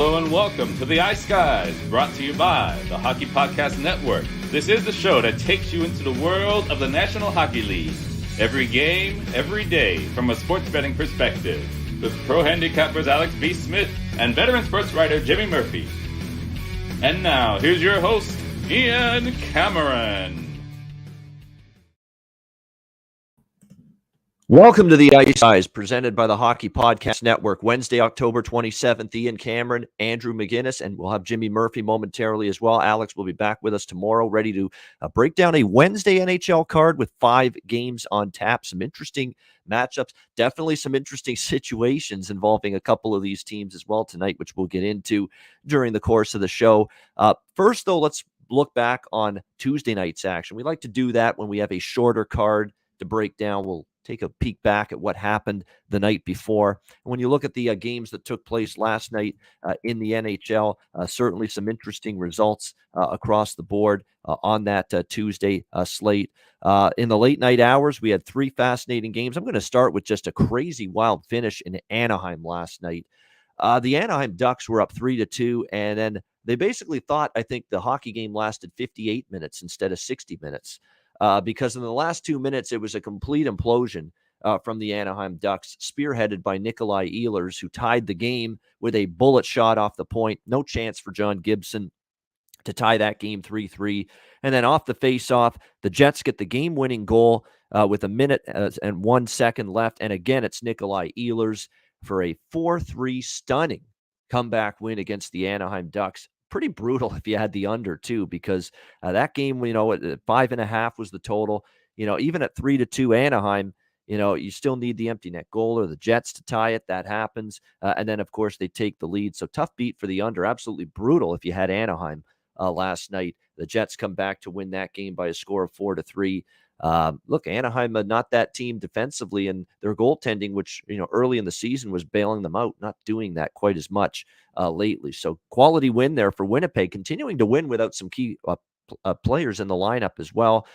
Hello and welcome to the Ice Guys, brought to you by the Hockey Podcast Network. This is the show that takes you into the world of the National Hockey League. Every game, every day, from a sports betting perspective, with pro handicappers Alex B. Smith and veteran sports writer Jimmy Murphy. And now, here's your host, Ian Cameron. Welcome to the Ice Guys, presented by the Hockey Podcast Network. Wednesday, October 27th, Ian Cameron, Andrew McInnis, and we'll have Jimmy Murphy momentarily as well. Alex will be back with us tomorrow, ready to break down a Wednesday NHL card with 5 games on tap. Some interesting matchups, definitely some interesting situations involving a couple of these teams as well tonight, which we'll get into during the course of the show. First, though, let's look back on Tuesday night's action. We like to do that when we have a shorter card to break down. We'll take a peek back at what happened the night before. And when you look at the games that took place last night in the NHL, certainly some interesting results across the board on that Tuesday slate. In the late night hours, we had 3 fascinating games. I'm going to start with just a crazy wild finish in Anaheim last night. The Anaheim Ducks were up 3-2, and then they basically thought, I think, the hockey game lasted 58 minutes instead of 60 minutes. Because in the last 2 minutes, it was a complete implosion from the Anaheim Ducks, spearheaded by Nikolai Ehlers, who tied the game with a bullet shot off the point. No chance for John Gibson to tie that game 3-3. And then off the face-off, the Jets get the game-winning goal with a minute and 1 second left. And again, it's Nikolai Ehlers for a 4-3 stunning comeback win against the Anaheim Ducks. Pretty brutal if you had the under too, because that game, at 5.5 was the total. Even at 3-2 Anaheim, you still need the empty net goal or the Jets to tie it. That happens. And then, of course, they take the lead. So tough beat for the under. Absolutely brutal if you had Anaheim last night. The Jets come back to win that game by a score of 4-3. Look, Anaheim, not that team defensively, and their goaltending, which, early in the season was bailing them out, not doing that quite as much lately. So quality win there for Winnipeg, continuing to win without some key players in the lineup as well.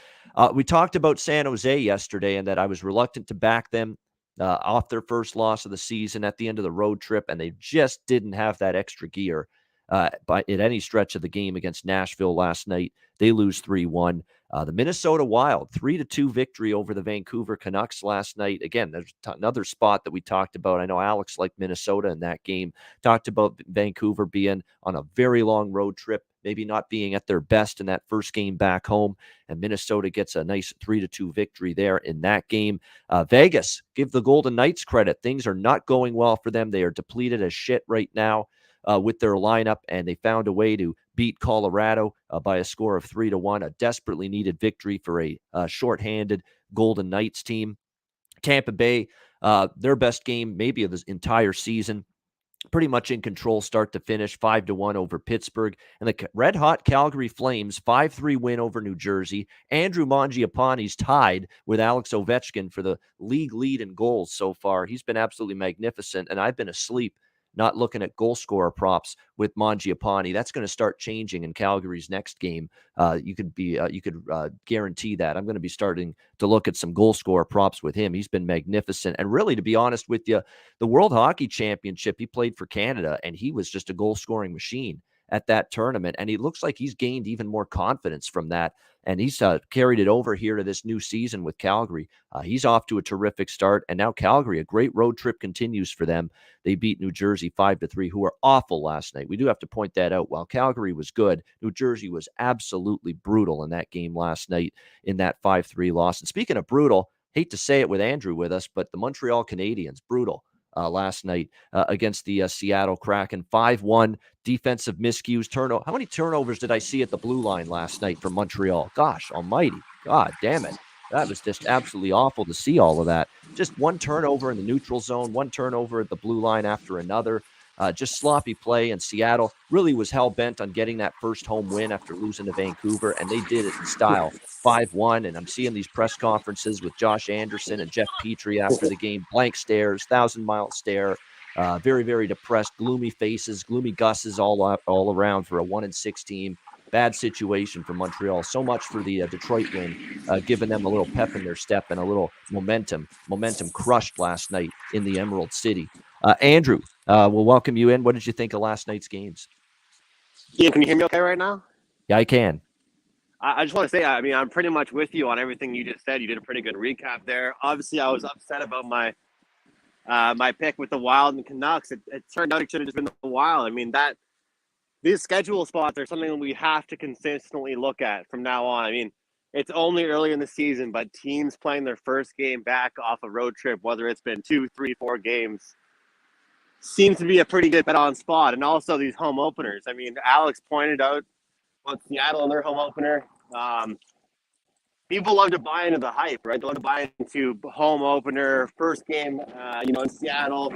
We talked about San Jose yesterday and that I was reluctant to back them off their first loss of the season at the end of the road trip, and they just didn't have that extra gear at any stretch of the game against Nashville last night. They lose 3-1. The Minnesota Wild, 3-2 victory over the Vancouver Canucks last night. Again, there's another spot that we talked about. I know Alex liked Minnesota in that game. Talked about Vancouver being on a very long road trip, maybe not being at their best in that first game back home. And Minnesota gets a nice 3-2 victory there in that game. Vegas, give the Golden Knights credit. Things are not going well for them. They are depleted as shit right now with their lineup, and they found a way to beat Colorado by a score of 3-1, a desperately needed victory for a shorthanded Golden Knights team. Tampa Bay, their best game maybe of the entire season, pretty much in control start to finish, 5-1 over Pittsburgh. And the red-hot Calgary Flames, 5-3 win over New Jersey. Andrew Mangiapane's tied with Alex Ovechkin for the league lead in goals so far. He's been absolutely magnificent, and I've been asleep not looking at goal scorer props with Mangiapane. That's going to start changing in Calgary's next game. You could guarantee that. I'm going to be starting to look at some goal scorer props with him. He's been magnificent. And really, to be honest with you, the World Hockey Championship, he played for Canada, and he was just a goal scoring machine at that tournament. And he looks like he's gained even more confidence from that. And he's carried it over here to this new season with Calgary. He's off to a terrific start. And now Calgary, a great road trip continues for them. They beat New Jersey 5-3, who were awful last night. We do have to point that out. While Calgary was good, New Jersey was absolutely brutal in that game last night in that 5-3 loss. And speaking of brutal, hate to say it with Andrew with us, but the Montreal Canadiens, brutal. Last night against the Seattle Kraken. 5-1, defensive miscues, turnover. How many turnovers did I see at the blue line last night from Montreal? Gosh almighty. God damn it. That was just absolutely awful to see all of that. Just one turnover in the neutral zone, one turnover at the blue line after another. Just sloppy play, and Seattle really was hell-bent on getting that first home win after losing to Vancouver, and they did it in style, 5-1, and I'm seeing these press conferences with Josh Anderson and Jeff Petrie after the game, blank stares, 1,000-mile stare, very, very depressed, gloomy faces, gloomy gusses all around for a 1-6 team. Bad situation for Montreal. So much for the Detroit win, giving them a little pep in their step and a little momentum. Momentum crushed last night in the Emerald City. Andrew, we'll welcome you in. What did you think of last night's games? Ian, can you hear me okay right now? Yeah, I can. I just want to say, I mean, I'm pretty much with you on everything you just said. You did a pretty good recap there. Obviously, I was upset about my my pick with the Wild and Canucks. It turned out it should have just been the Wild. I mean, these schedule spots are something that we have to consistently look at from now on. I mean, it's only early in the season, but teams playing their first game back off a road trip, whether it's been 2, 3, 4 games, seems to be a pretty good bet on spot. And also these home openers. I mean, Alex pointed out about Seattle and their home opener. People love to buy into the hype, right? They love to buy into home opener, first game, in Seattle,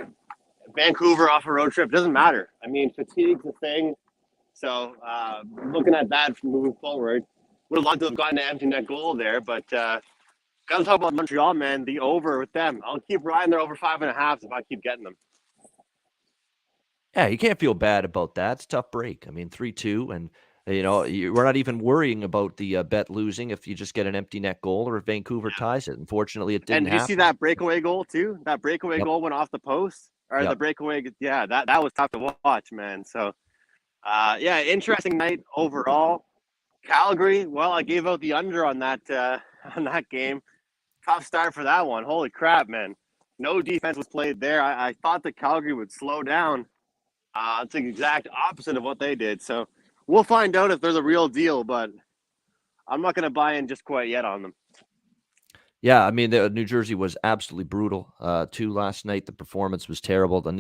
Vancouver off a road trip. Doesn't matter. I mean, fatigue's a thing. So looking at that from moving forward, would have loved to have gotten an empty net goal there, but got to talk about Montreal, man. The over with them. I'll keep riding their over 5.5 if I keep getting them. Yeah, you can't feel bad about that. It's a tough break. I mean, 3-2, and we're not even worrying about the bet losing if you just get an empty net goal or if Vancouver ties it. Unfortunately, it didn't And did you happen. see that breakaway goal too? That breakaway goal went off the post, or the breakaway. Yeah, that was tough to watch, man. So, interesting night overall. Calgary. Well, I gave out the under on that game. Tough start for that one. Holy crap, man! No defense was played there. I thought that Calgary would slow down. It's the exact opposite of what they did. So we'll find out if they're the real deal, but I'm not going to buy in just quite yet on them. Yeah, I mean, New Jersey was absolutely brutal, too, last night. The performance was terrible. The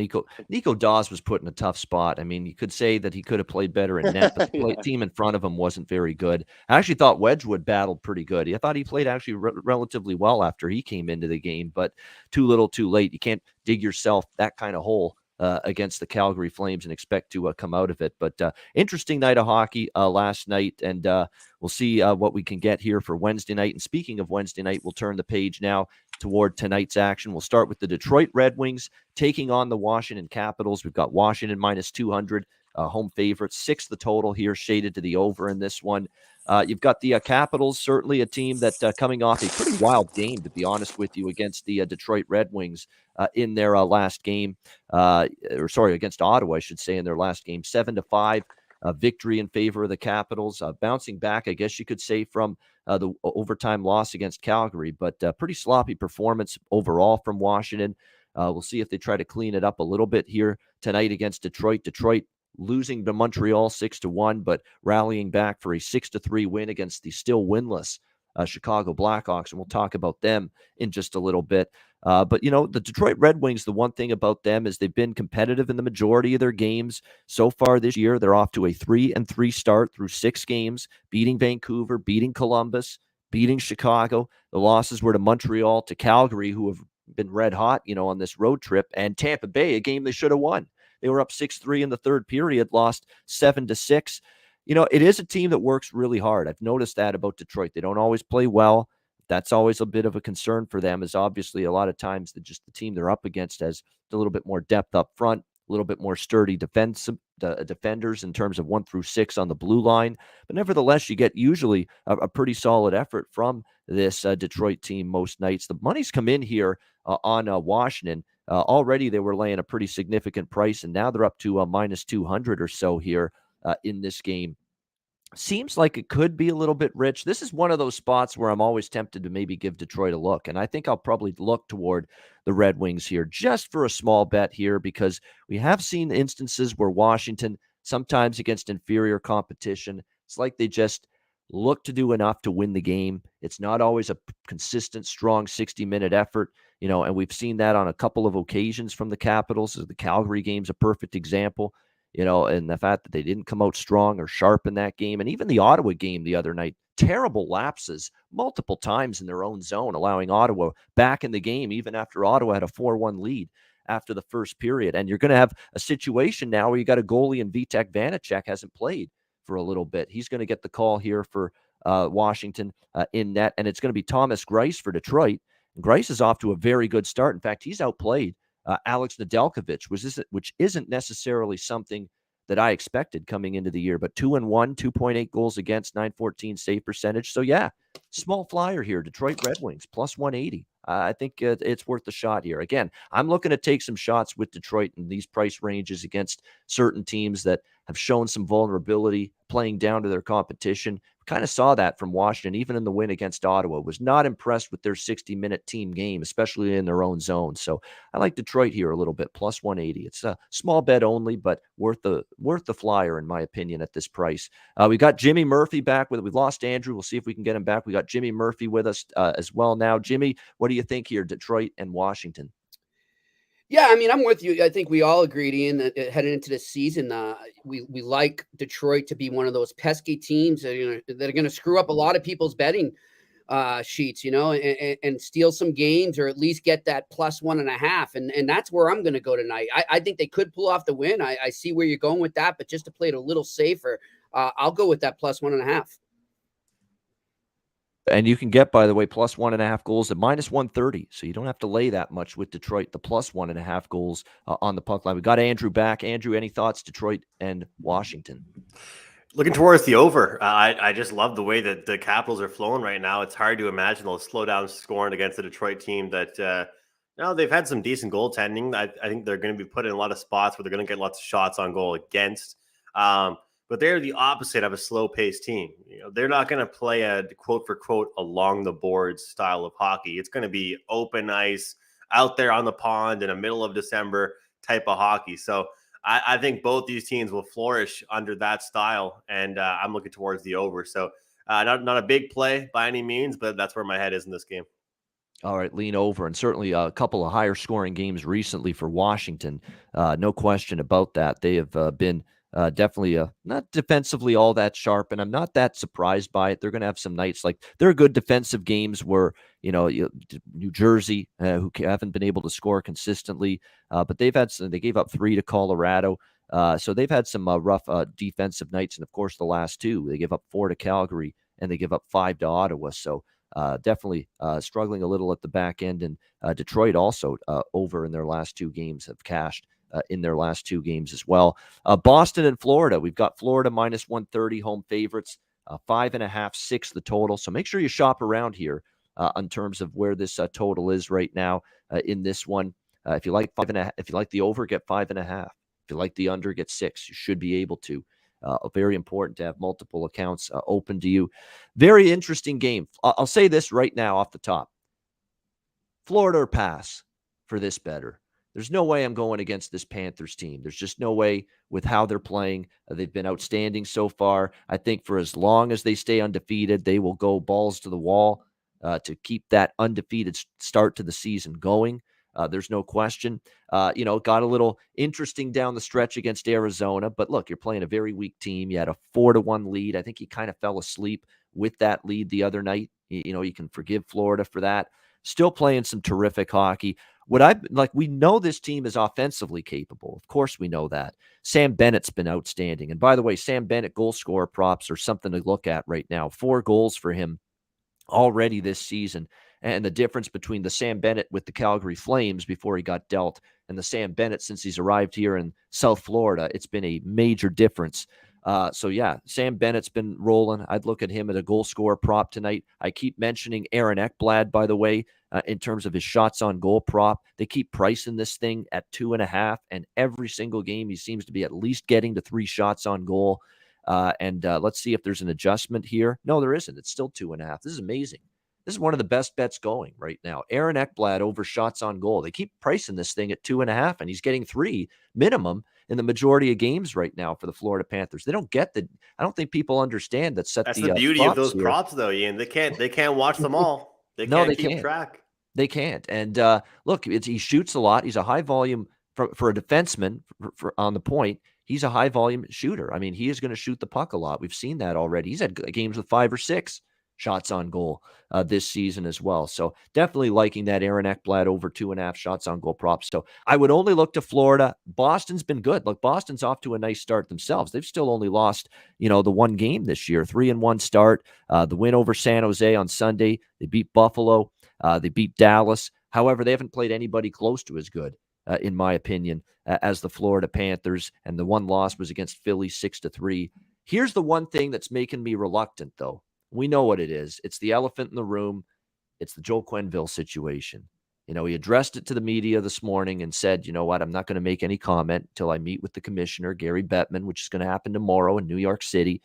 Nico Dawes was put in a tough spot. I mean, you could say that he could have played better in net, but the team in front of him wasn't very good. I actually thought Wedgwood battled pretty good. I thought he played actually relatively well after he came into the game, but too little, too late. You can't dig yourself that kind of hole against the Calgary Flames and expect to come out of it. But interesting night of hockey last night, and we'll see what we can get here for Wednesday night. And speaking of Wednesday night, we'll turn the page now toward tonight's action. We'll start with the Detroit Red Wings taking on the Washington Capitals. We've got Washington minus 200, home favorites, 6 the total here, shaded to the over in this one. You've got the Capitals, certainly a team that coming off a pretty wild game, to be honest with you, against the Detroit Red Wings in their last game, against Ottawa, I should say, in their last game, 7-5 victory in favor of the Capitals, bouncing back, I guess you could say, from the overtime loss against Calgary, but pretty sloppy performance overall from Washington. We'll see if they try to clean it up a little bit here tonight against Detroit. Detroit losing to Montreal 6-1, but rallying back for a 6-3 win against the still winless Chicago Blackhawks, and we'll talk about them in just a little bit. But, the Detroit Red Wings, the one thing about them is they've been competitive in the majority of their games. So far this year, they're off to a 3-3 start through 6 games, beating Vancouver, beating Columbus, beating Chicago. The losses were to Montreal, to Calgary, who have been red hot, on this road trip, and Tampa Bay, a game they should have won. They were up 6-3 in the third period, lost 7-6. It is a team that works really hard. I've noticed that about Detroit. They don't always play well. That's always a bit of a concern for them, is obviously a lot of times the team they're up against has a little bit more depth up front, a little bit more sturdy defenders in terms of 1 through 6 on the blue line. But nevertheless, you get usually a pretty solid effort from this Detroit team most nights. The money's come in here on Washington. Already they were laying a pretty significant price, and now they're up to minus 200 or so here in this game. Seems like it could be a little bit rich. This is one of those spots where I'm always tempted to maybe give Detroit a look, and I think I'll probably look toward the Red Wings here just for a small bet here, because we have seen instances where Washington, sometimes against inferior competition, it's like they just look to do enough to win the game. It's not always a consistent, strong 60-minute effort, and we've seen that on a couple of occasions from the Capitals. The Calgary game's a perfect example. And the fact that they didn't come out strong or sharp in that game. And even the Ottawa game the other night, terrible lapses multiple times in their own zone, allowing Ottawa back in the game, even after Ottawa had a 4-1 lead after the first period. And you're going to have a situation now where you got a goalie, and Vitek Vanacek hasn't played for a little bit. He's going to get the call here for Washington in net, and it's going to be Thomas Greiss for Detroit. And Greiss is off to a very good start. In fact, he's outplayed Alex Nedeljkovic, which isn't necessarily something that I expected coming into the year, but 2-1, 2.8 goals against, 914 save percentage. So yeah, small flyer here. Detroit Red Wings plus 180 I think it's worth a shot here. Again, I'm looking to take some shots with Detroit in these price ranges against certain teams that have shown some vulnerability, playing down to their competition. Kind of saw that from Washington, even in the win against Ottawa. Was not impressed with their 60-minute team game, especially in their own zone. So I like Detroit here a little bit, plus 180. It's a small bet only, but worth the flyer, in my opinion, at this price. We got Jimmy Murphy back with it. We lost Andrew. We'll see if we can get him back. We got Jimmy Murphy with us as well now. Jimmy, what do you think here, Detroit and Washington? Yeah, I mean, I'm with you. I think we all agreed, Ian, that heading into this season, we like Detroit to be one of those pesky teams that are going to screw up a lot of people's betting sheets, and steal some games, or at least get that plus 1.5. And that's where I'm going to go tonight. I think they could pull off the win. I see where you're going with that, but just to play it a little safer, I'll go with that plus 1.5. And you can get, by the way, plus 1.5 goals at minus 130. So you don't have to lay that much with Detroit, the plus 1.5 goals on the puck line. We got Andrew back. Andrew, any thoughts, Detroit and Washington? Looking towards the over. I just love the way that the Capitals are flowing right now. It's hard to imagine they'll slow down scoring against the Detroit team that, they've had some decent goaltending. I think they're going to be put in a lot of spots where they're going to get lots of shots on goal against. But they're the opposite of a slow-paced team. They're not going to play a quote-for-quote along the boards style of hockey. It's going to be open ice, out there on the pond in the middle of December type of hockey. So I think both these teams will flourish under that style, and I'm looking towards the over. So not a big play by any means, but that's where my head is in this game. All right, lean over, and certainly a couple of higher scoring games recently for Washington. No question about that. They have been definitely not defensively all that sharp, and I'm not that surprised by it. They're going to have some nights like there are good defensive games where New Jersey who haven't been able to score consistently, but they gave up 3 to Colorado, so they've had some rough defensive nights, and of course the last 2 they give up 4 to Calgary and they give up 5 to Ottawa. So definitely struggling a little at the back end, and Detroit also over in their last 2 games have cashed in their last 2 games as well. Boston and Florida. We've got Florida minus 130 home favorites, 5.5, 6 the total. So make sure you shop around here in terms of where this total is right now in this one. If you like 5.5, if you like the over, get 5.5. If you like the under, get 6. You should be able to. Very important to have multiple accounts open to you. Very interesting game. I'll say this right now off the top. Florida or pass for this better. There's no way I'm going against this Panthers team. There's just no way with how they're playing. They've been outstanding so far. I think for as long as they stay undefeated, they will go balls to the wall to keep that undefeated start to the season going. There's no question. Got a little interesting down the stretch against Arizona, but look, you're playing a very weak team. You had a 4-1 lead. I think he kind of fell asleep with that lead the other night. You can forgive Florida for that. Still playing some terrific hockey. We know this team is offensively capable. Of course we know that. Sam Bennett's been outstanding. And by the way, Sam Bennett goal scorer props are something to look at right now. 4 goals for him already this season. And the difference between the Sam Bennett with the Calgary Flames before he got dealt and the Sam Bennett since he's arrived here in South Florida, it's been a major difference. Sam Bennett's been rolling. I'd look at him at a goal scorer prop tonight. I keep mentioning Aaron Ekblad, by the way, in terms of his shots on goal prop. They keep pricing this thing at 2.5, and every single game he seems to be at least getting to 3 shots on goal. Let's see if there's an adjustment here. No, there isn't. It's still 2.5. This is amazing. This is one of the best bets going right now. Aaron Ekblad over shots on goal. They keep pricing this thing at 2.5, and he's getting 3 minimum in the majority of games right now for the Florida Panthers. They don't get I don't think people understand that. That's the beauty of those props, though, Ian. They can't watch them all. They can't keep track. They can't. And look, he shoots a lot. He's a high volume for a defenseman for on the point. He's a high volume shooter. I mean, he is going to shoot the puck a lot. We've seen that already. He's had games with 5 or 6 shots on goal this season as well. So definitely liking that Aaron Ekblad over 2.5 shots on goal props. So I would only look to Florida. Boston's been good. Look, Boston's off to a nice start themselves. They've still only lost, the 1 game this year, 3-1 start. The win over San Jose on Sunday. They beat Buffalo. They beat Dallas. However, they haven't played anybody close to as good, in my opinion, as the Florida Panthers. And the one loss was against Philly 6-3. Here's the one thing that's making me reluctant, though. We know what it is. It's the elephant in the room. It's the Joel Quenneville situation. You know, he addressed it to the media this morning and said, you know what, I'm not going to make any comment until I meet with the commissioner, Gary Bettman, which is going to happen tomorrow in New York City.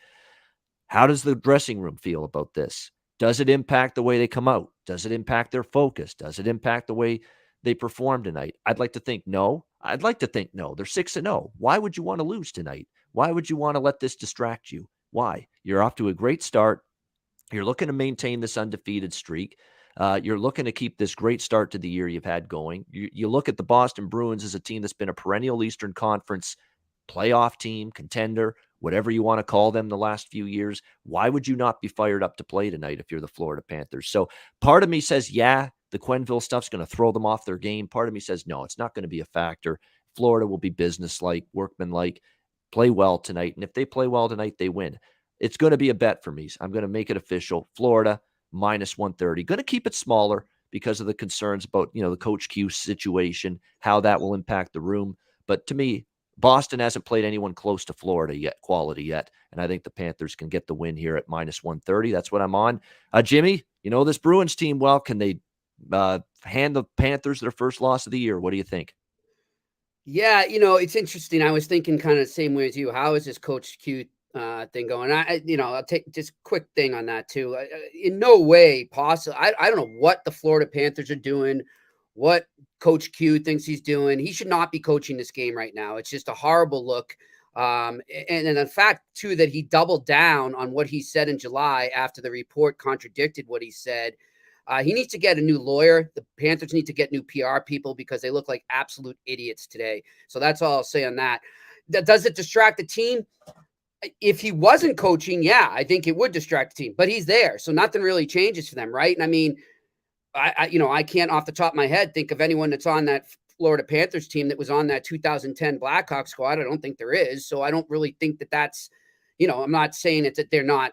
How does the dressing room feel about this? Does it impact the way they come out? Does it impact their focus? Does it impact the way they perform tonight? I'd like to think no. I'd like to think no. They're 6-0. Why would you want to lose tonight? Why would you want to let this distract you? Why? You're off to a great start. You're looking to maintain this undefeated streak. You're looking to keep this great start to the year you've had going. You look at the Boston Bruins as a team that's been a perennial Eastern Conference playoff team, contender, whatever you want to call them the last few years. Why would you not be fired up to play tonight if you're the Florida Panthers? So part of me says, yeah, the Quenneville stuff's going to throw them off their game. Part of me says, no, it's not going to be a factor. Florida will be businesslike, workmanlike, play well tonight. And if they play well tonight, they win. It's going to be a bet for me. I'm going to make it official. Florida -130. Going to keep it smaller because of the concerns about, the Coach Q situation, how that will impact the room. But to me, Boston hasn't played anyone close to Florida yet, quality yet. And I think the Panthers can get the win here at -130. That's what I'm on. Jimmy, this Bruins team well. Can they hand the Panthers their first loss of the year? What do you think? Yeah, it's interesting. I was thinking kind of the same way as you. How is this Coach Q thing going? I'll take just quick thing on that too. In no way possible. I don't know what the Florida Panthers are doing, what Coach Q thinks he's doing. He should not be coaching this game right now. It's just a horrible look. And the fact too that he doubled down on what he said in July after the report contradicted what he said. He needs to get a new lawyer. The Panthers need to get new PR people because they look like absolute idiots today. So that's all I'll say on that. Does it distract the team? If he wasn't coaching, yeah, I think it would distract the team, but he's there. So nothing really changes for them, right? And I mean, I can't off the top of my head think of anyone that's on that Florida Panthers team that was on that 2010 Blackhawks squad. I don't think there is. So I don't really think that that's, I'm not saying it's that they're not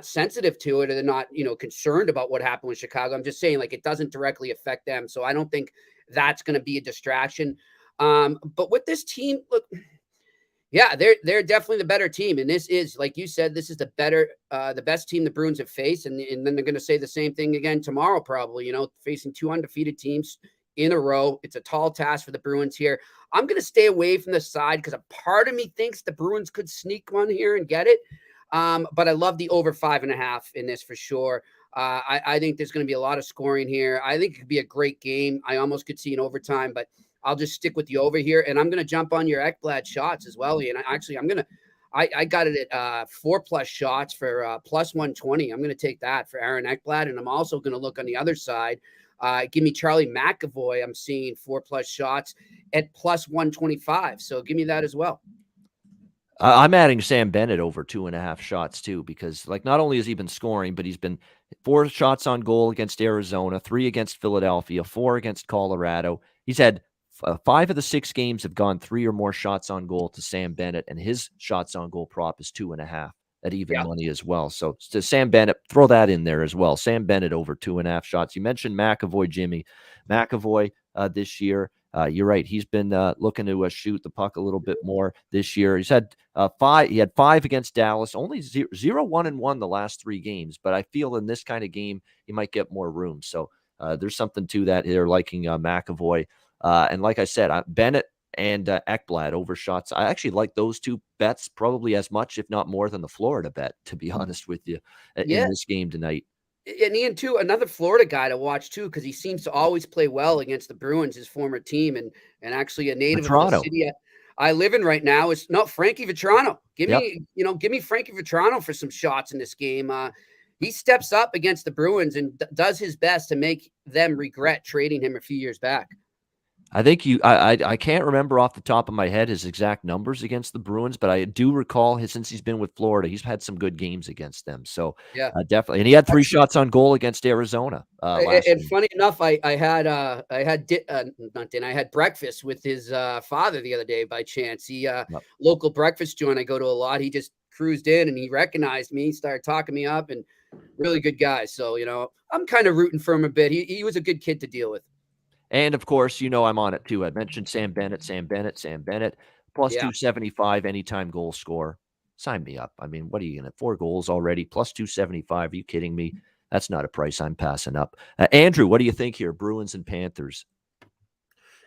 sensitive to it or they're not, concerned about what happened with Chicago. I'm just saying like it doesn't directly affect them. So I don't think that's going to be a distraction. But with this team, look, yeah, they're definitely the better team. And this is, like you said, this is the best team the Bruins have faced. And then they're going to say the same thing again tomorrow, probably, facing two undefeated teams in a row. It's a tall task for the Bruins here. I'm going to stay away from the side because a part of me thinks the Bruins could sneak one here and get it. But I love the over 5.5 in this for sure. I think there's going to be a lot of scoring here. I think it could be a great game. I almost could see an overtime, but I'll just stick with the over here. And I'm going to jump on your Ekblad shots as well. And I got it at 4+ shots for +120. I'm going to take that for Aaron Ekblad. And I'm also going to look on the other side. Give me Charlie McAvoy. I'm seeing 4+ shots at +125. So give me that as well. I'm adding Sam Bennett over 2.5 shots too, because not only has he been scoring, but he's been 4 shots on goal against Arizona, 3 against Philadelphia, 4 against Colorado. He's had 5 of the 6 games have gone 3 or more shots on goal to Sam Bennett, and his shots on goal prop is 2.5 at even money as well. So to Sam Bennett, throw that in there as well. Sam Bennett over 2.5 shots. You mentioned McAvoy, Jimmy. McAvoy this year. You're right. He's been looking to shoot the puck a little bit more this year. He's had 5. He had 5 against Dallas, only 0-1-1 the last 3 games. But I feel in this kind of game, he might get more room. So there's something to that here, liking McAvoy. And like I said, Bennett and Ekblad over shots. I actually like those 2 bets probably as much, if not more, than the Florida bet, to be honest with you, in this game tonight. And Ian, too, another Florida guy to watch, too, because he seems to always play well against the Bruins, his former team, and actually a native of the city I live in right now is Frankie Vetrano. Give me Frankie Vetrano for some shots in this game. He steps up against the Bruins and does his best to make them regret trading him a few years back. I think I can't remember off the top of my head his exact numbers against the Bruins, but I do recall since he's been with Florida, he's had some good games against them. So definitely. And he had 3 shots on goal against Arizona. And funny enough, I had breakfast with his father the other day by chance. He local breakfast joint I go to a lot. He just cruised in and he recognized me, started talking me up, and really good guy. So, I'm kind of rooting for him a bit. He was a good kid to deal with. And, of course, I'm on it, too. I mentioned Sam Bennett, plus 275 anytime goal score. Sign me up. I mean, what are you going to – 4 goals already, plus 275. Are you kidding me? That's not a price I'm passing up. Andrew, what do you think here? Bruins and Panthers.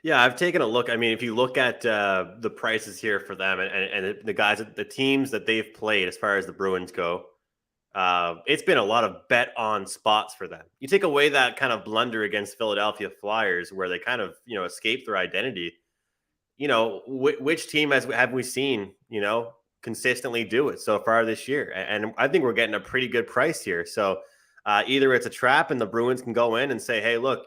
Yeah, I've taken a look. I mean, if you look at the prices here for them and the guys, the teams that they've played as far as the Bruins go, it's been a lot of bet on spots for them. You take away that kind of blunder against Philadelphia Flyers where they kind of, escaped their identity. Which team have we seen, consistently do it so far this year? And I think we're getting a pretty good price here. So either it's a trap and the Bruins can go in and say, hey, look,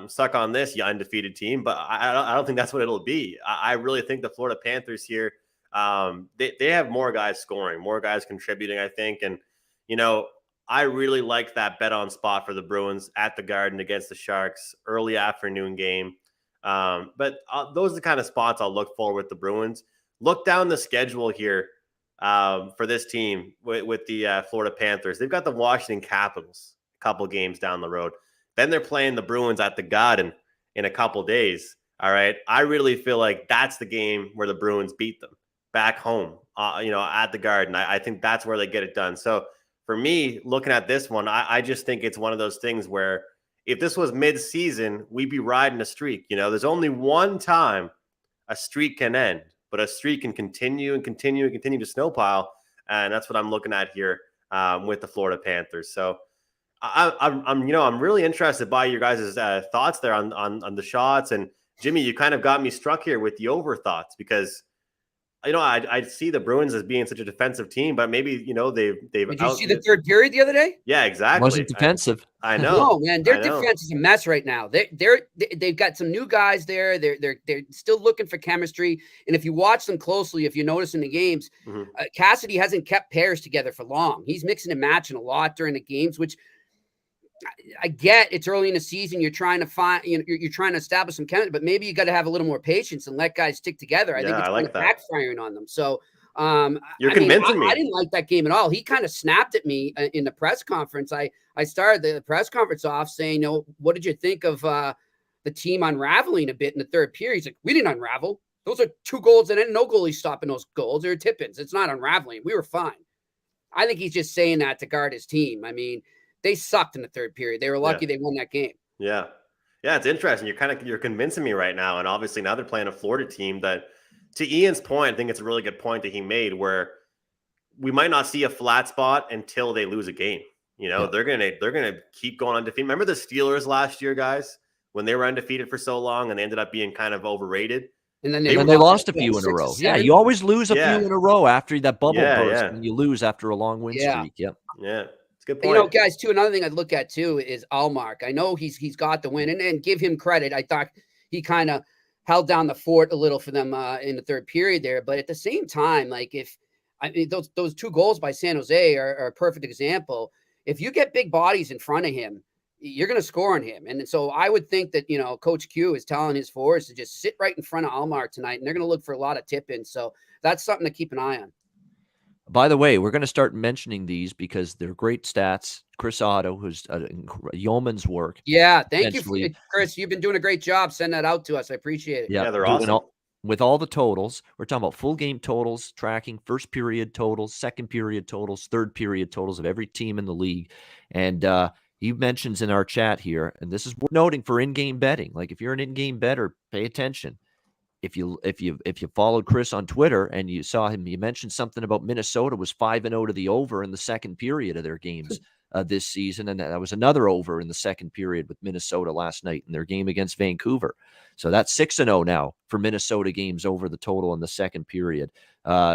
suck on this, you undefeated team. But I don't think that's what it'll be. I really think the Florida Panthers here, they have more guys scoring, more guys contributing, I think. And, I really like that bet on spot for the Bruins at the Garden against the Sharks, early afternoon game. But those are the kind of spots I'll look for with the Bruins. Look down the schedule here for this team with the Florida Panthers. They've got the Washington Capitals a couple games down the road. Then they're playing the Bruins at the Garden in a couple days. All right. I really feel like that's the game where the Bruins beat them back home, at the Garden. I think that's where they get it done. So for me, looking at this one, I just think it's one of those things where if this was mid-season, we'd be riding a streak. There's only one time a streak can end, but a streak can continue and continue and continue to snowpile. And that's what I'm looking at here with the Florida Panthers. So I'm really interested by your guys' thoughts there on the shots. And Jimmy, you kind of got me struck here with the over thoughts because I see the Bruins as being such a defensive team, but maybe they've. Did you see the third period the other day? Yeah, exactly. Wasn't defensive. I know. No, man, their defense is a mess right now. They've got some new guys there. They're still looking for chemistry. And if you watch them closely, if you notice in the games, Cassidy hasn't kept pairs together for long. He's mixing and matching a lot during the games, which I get. It's early in the season. You're trying to find, you're trying to establish some chemistry, but maybe you got to have a little more patience and let guys stick together. I think it's kind of backfiring on them. So you're convincing me. I didn't like that game at all. He kind of snapped at me in the press conference. I started the press conference off saying, what did you think of the team unraveling a bit in the third period? He's like, we didn't unravel. Those are 2 goals and no goalie stopping those goals. They're tip-ins. It's not unraveling. We were fine. I think he's just saying that to guard his team. I mean, they sucked in the third period. They were lucky they won that game. Yeah. Yeah, it's interesting. You're convincing me right now. And obviously now they're playing a Florida team that, to Ian's point, I think it's a really good point that he made where we might not see a flat spot until they lose a game. They're gonna keep going undefeated. Remember the Steelers last year, guys, when they were undefeated for so long and they ended up being kind of overrated. And then they lost a few in a row. Yeah, you always lose a few in a row after that bubble burst, and you lose after a long win streak. Yep. Yeah. Good point. Guys, too, another thing I'd look at, too, is Allmark. I know he's got the win, and give him credit. I thought he kind of held down the fort a little for them in the third period there. But at the same time, those 2 goals by San Jose are a perfect example. If you get big bodies in front of him, you're going to score on him. And so I would think that, Coach Q is telling his forwards to just sit right in front of Allmark tonight, and they're going to look for a lot of tip-ins. So that's something to keep an eye on. By the way, we're going to start mentioning these because they're great stats. Chris Otto, who's yeoman's work. Yeah, thank you, Chris. You've been doing a great job. Send that out to us. I appreciate it. Yeah, they're awesome. With all the totals, we're talking about full game totals, tracking first period totals, second period totals, third period totals of every team in the league. And he mentions in our chat here, and this is worth noting for in-game betting. Like if you're an in-game bettor, pay attention. If you followed Chris on Twitter and you saw him, you mentioned something about Minnesota was 5-0 to the over in the second period of their games this season, and that was another over in the second period with Minnesota last night in their game against Vancouver. So that's 6-0 now for Minnesota games over the total in the second period.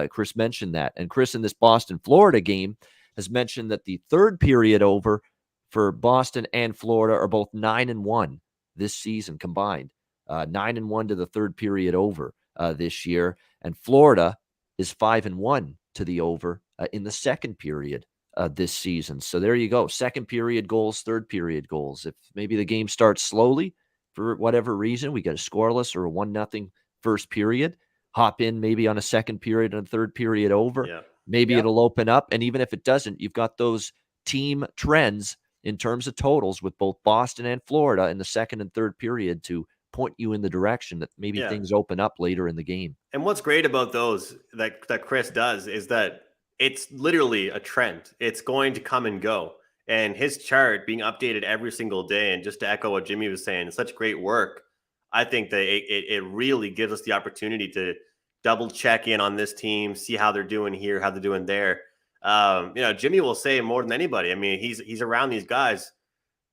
Chris mentioned that, and Chris in this Boston-Florida game has mentioned that the third period over for Boston and Florida are both 9-1 this season combined. 9-1 to the third period over this year, and Florida is 5-1 to the over in the second period this season. So there you go. Second period goals, third period goals. If maybe the game starts slowly for whatever reason, we get a scoreless or a 1-0 first period, hop in maybe on a second period and a third period over. Yeah. Maybe it'll open up. And even if it doesn't, you've got those team trends in terms of totals with both Boston and Florida in the second and third period to point you in the direction that maybe things open up later in the game. And what's great about those that Chris does is that it's literally a trend. It's going to come and go. and his chart being updated every single day. And just to echo what Jimmy was saying, it's such great work. I think that it really gives us the opportunity to double check in on this team, see how they're doing here, how they're doing there. Jimmy will say more than anybody. I mean, he's around these guys.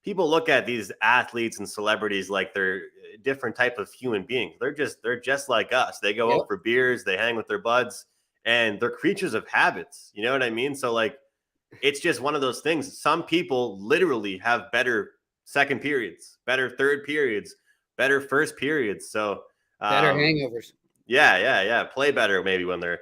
People look at these athletes and celebrities like they're a different type of human beings. They're just like us. They go out for beers, they hang with their buds, and they're creatures of habits. You know what I mean? So like, it's just one of those things. Some people literally have better second periods, better third periods, better first periods. So better hangovers. Yeah. Play better maybe when they're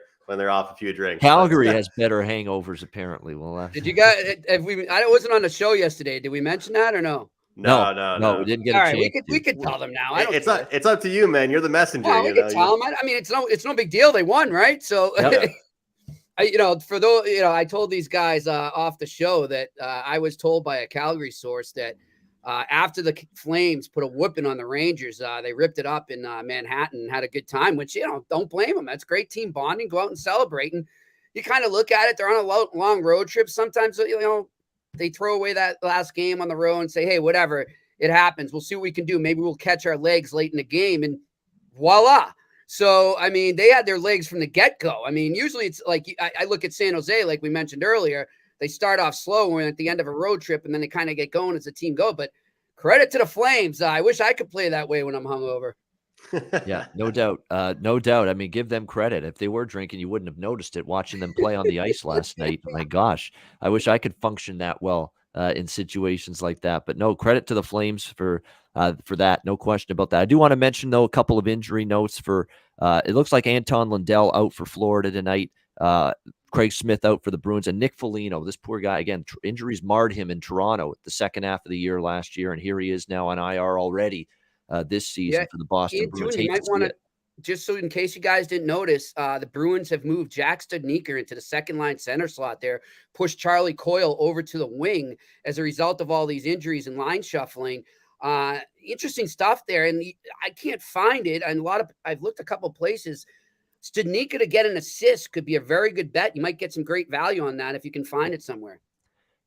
off a few drinks. Calgary has better hangovers apparently. Well, did you guys? I wasn't on the show yesterday. Did we mention that or no? No, we didn't get a chance. All right, we could tell them now. It's up to you, man. You're the messenger. Well, we can tell them. I mean, it's no big deal. They won, right? So, for those, I told these guys off the show that I was told by a Calgary source that after the Flames put a whooping on the Rangers, they ripped it up in Manhattan and had a good time, which, don't blame them. That's great team bonding. Go out and celebrate. And you kind of look at it. They're on a long road trip. Sometimes, they throw away that last game on the road and say, hey, whatever, it happens. We'll see what we can do. Maybe we'll catch our legs late in the game, and voila. So, I mean, they had their legs from the get-go. I mean, usually it's like, I look at San Jose, like we mentioned earlier, they start off slow when at the end of a road trip, and then they kind of get going as the team go. But credit to the Flames. I wish I could play that way when I'm hungover. Yeah, no doubt. No doubt. I mean, give them credit. If they were drinking, you wouldn't have noticed it watching them play on the ice last night. My gosh, I wish I could function that well in situations like that. But no, credit to the Flames for that. No question about that. I do want to mention, though, a couple of injury notes for it looks like Anton Lundell out for Florida tonight. Craig Smith out for the Bruins, and Nick Foligno, this poor guy, again, injuries marred him in Toronto the second half of the year last year, and here he is now on IR already this season for the Boston Bruins. You might want to, just so in case you guys didn't notice, the Bruins have moved Jack Studnicka into the second line center slot there, pushed Charlie Coyle over to the wing as a result of all these injuries and line shuffling. Interesting stuff there, and I can't find it. And I've looked a couple places. Studnicka to get an assist could be a very good bet. You might get some great value on that if you can find it somewhere.